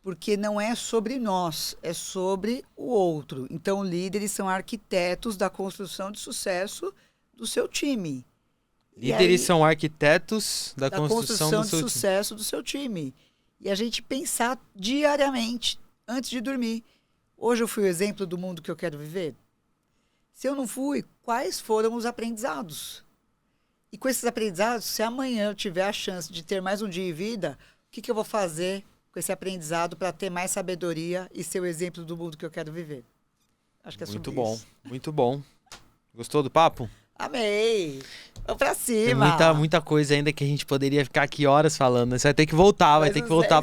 Porque não é sobre nós, é sobre o outro. Então, líderes são arquitetos da construção de sucesso do seu time. Líderes são arquitetos da construção do de seu sucesso do seu time. E a gente pensar diariamente, antes de dormir. Hoje eu fui o exemplo do mundo que eu quero viver? Se eu não fui, quais foram os aprendizados? E com esses aprendizados, se amanhã eu tiver a chance de ter mais um dia de vida, o que eu vou fazer com esse aprendizado para ter mais sabedoria e ser o exemplo do mundo que eu quero viver? Acho que é sobre isso. Muito bom. Gostou do papo? Amei! Vamos pra cima! Tem muita coisa ainda que a gente poderia ficar aqui horas falando. Você vai ter que voltar,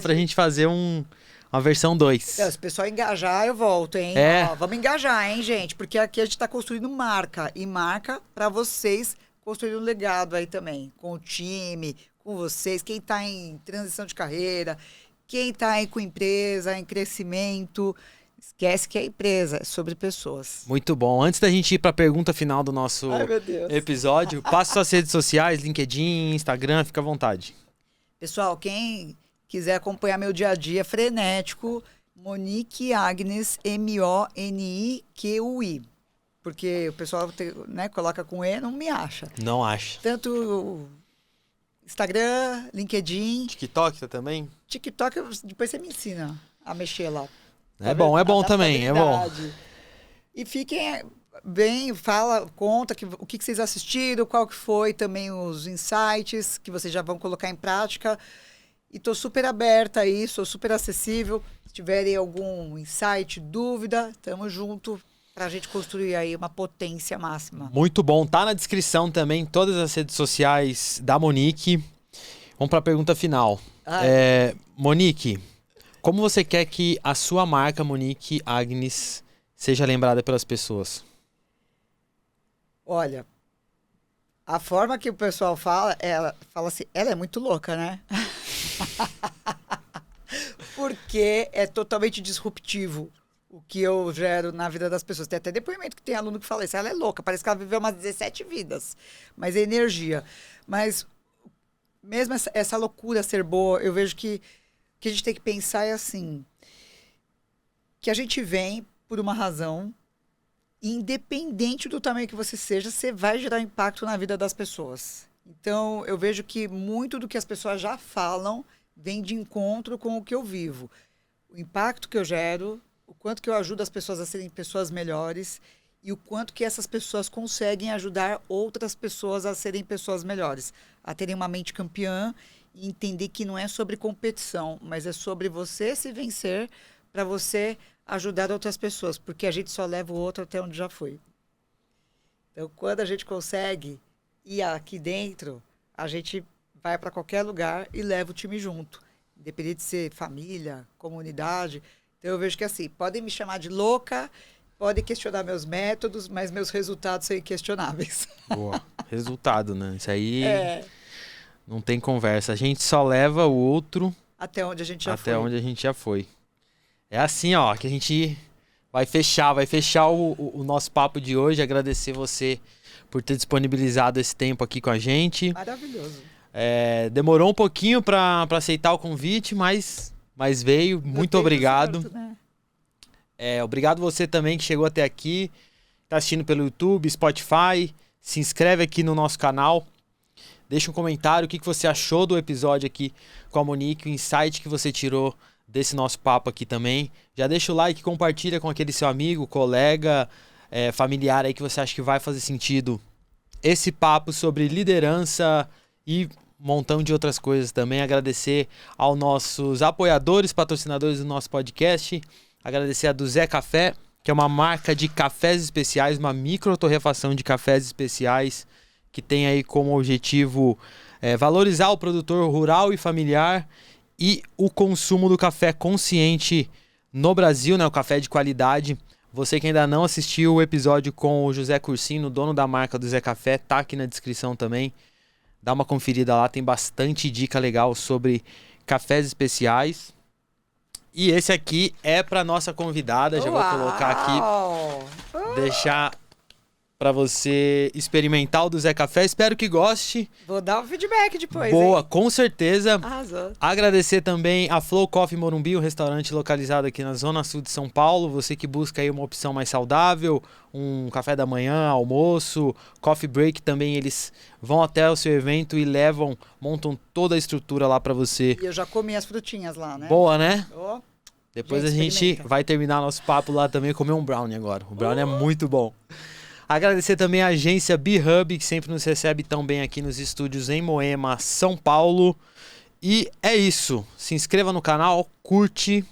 pra gente fazer uma versão 2. Se o pessoal engajar, eu volto, hein? Ó, vamos engajar, hein, gente? Porque aqui a gente tá construindo marca. E marca pra vocês construir um legado aí também. Com o time, com vocês. Quem tá em transição de carreira, quem tá aí com empresa, em crescimento. Esquece que é empresa, é sobre pessoas. Muito bom. Antes da gente ir para a pergunta final do nosso episódio, passe suas redes sociais, LinkedIn, Instagram, fica à vontade. Pessoal, quem quiser acompanhar meu dia a dia frenético, Monique Agnes, Moniqui. Porque o pessoal coloca com E, não me acha. Não acha. Tanto Instagram, LinkedIn. TikTok também? TikTok, depois você me ensina a mexer lá. É bom também, é bom. E fiquem bem, conta o que vocês assistiram, qual que foi também os insights que vocês já vão colocar em prática. E tô super aberta aí, sou super acessível. Se tiverem algum insight, dúvida, tamo junto pra gente construir aí uma potência máxima. Muito bom, tá na descrição também todas as redes sociais da Monique. Vamos pra pergunta final. Monique, como você quer que a sua marca, Monique Agnes, seja lembrada pelas pessoas? Olha, a forma que o pessoal fala assim, ela é muito louca, né? Porque é totalmente disruptivo o que eu gero na vida das pessoas. Tem até depoimento que tem aluno que fala isso, ela é louca, parece que ela viveu umas 17 vidas. Mas é energia. Mas mesmo essa loucura ser boa, eu vejo que o que a gente tem que pensar é assim, que a gente vem por uma razão, independente do tamanho que você seja, você vai gerar impacto na vida das pessoas. Então, eu vejo que muito do que as pessoas já falam vem de encontro com o que eu vivo. O impacto que eu gero, o quanto que eu ajudo as pessoas a serem pessoas melhores e o quanto que essas pessoas conseguem ajudar outras pessoas a serem pessoas melhores, a terem uma mente campeã e entender que não é sobre competição, mas é sobre você se vencer para você ajudar outras pessoas, porque a gente só leva o outro até onde já foi. Então, quando a gente consegue ir aqui dentro, a gente vai para qualquer lugar e leva o time junto, independente de ser família, comunidade. Então, eu vejo que assim, podem me chamar de louca, podem questionar meus métodos, mas meus resultados são inquestionáveis. Boa. Resultado, né? Isso aí... Não tem conversa. A gente só leva o outro Até onde a gente já até foi. onde a gente já foi. É assim, ó, que a gente vai fechar o nosso papo de hoje. Agradecer você por ter disponibilizado esse tempo aqui com a gente. Maravilhoso. Demorou um pouquinho para aceitar o convite, mas veio. Muito obrigado. Certo, né? Obrigado você também que chegou até aqui, tá assistindo pelo YouTube, Spotify. Se inscreve aqui no nosso canal. Deixa um comentário o que você achou do episódio aqui com a Monique, o insight que você tirou desse nosso papo aqui também. Já deixa o like, compartilha com aquele seu amigo, colega, familiar aí que você acha que vai fazer sentido esse papo sobre liderança e um montão de outras coisas também. Agradecer aos nossos apoiadores, patrocinadores do nosso podcast. Agradecer a do Zé Café, que é uma marca de cafés especiais, uma micro-torrefação de cafés especiais, que tem aí como objetivo valorizar o produtor rural e familiar e o consumo do café consciente no Brasil, né? O café de qualidade. Você que ainda não assistiu o episódio com o José Cursino, dono da marca do Zé Café, tá aqui na descrição também. Dá uma conferida lá, tem bastante dica legal sobre cafés especiais. E esse aqui é para nossa convidada, já vou colocar aqui, deixar para você experimentar o do Zé Café. Espero que goste. Vou dar o feedback depois. Boa, hein? com certeza. Arrasou. Agradecer também a Flow Coffee Morumbi, um restaurante localizado aqui na Zona Sul de São Paulo. Você que busca aí uma opção mais saudável, um café da manhã, almoço, coffee break também, eles vão até o seu evento e montam toda a estrutura lá para você. E eu já comi as frutinhas lá, né? Boa, né? Oh, Depois a gente vai terminar nosso papo lá também e comer um brownie agora. O brownie é muito bom. Agradecer também a agência B-Hub, que sempre nos recebe tão bem aqui nos estúdios em Moema, São Paulo. E é isso. Se inscreva no canal, curte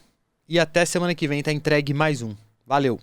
e até semana que vem tá entregue mais um. Valeu!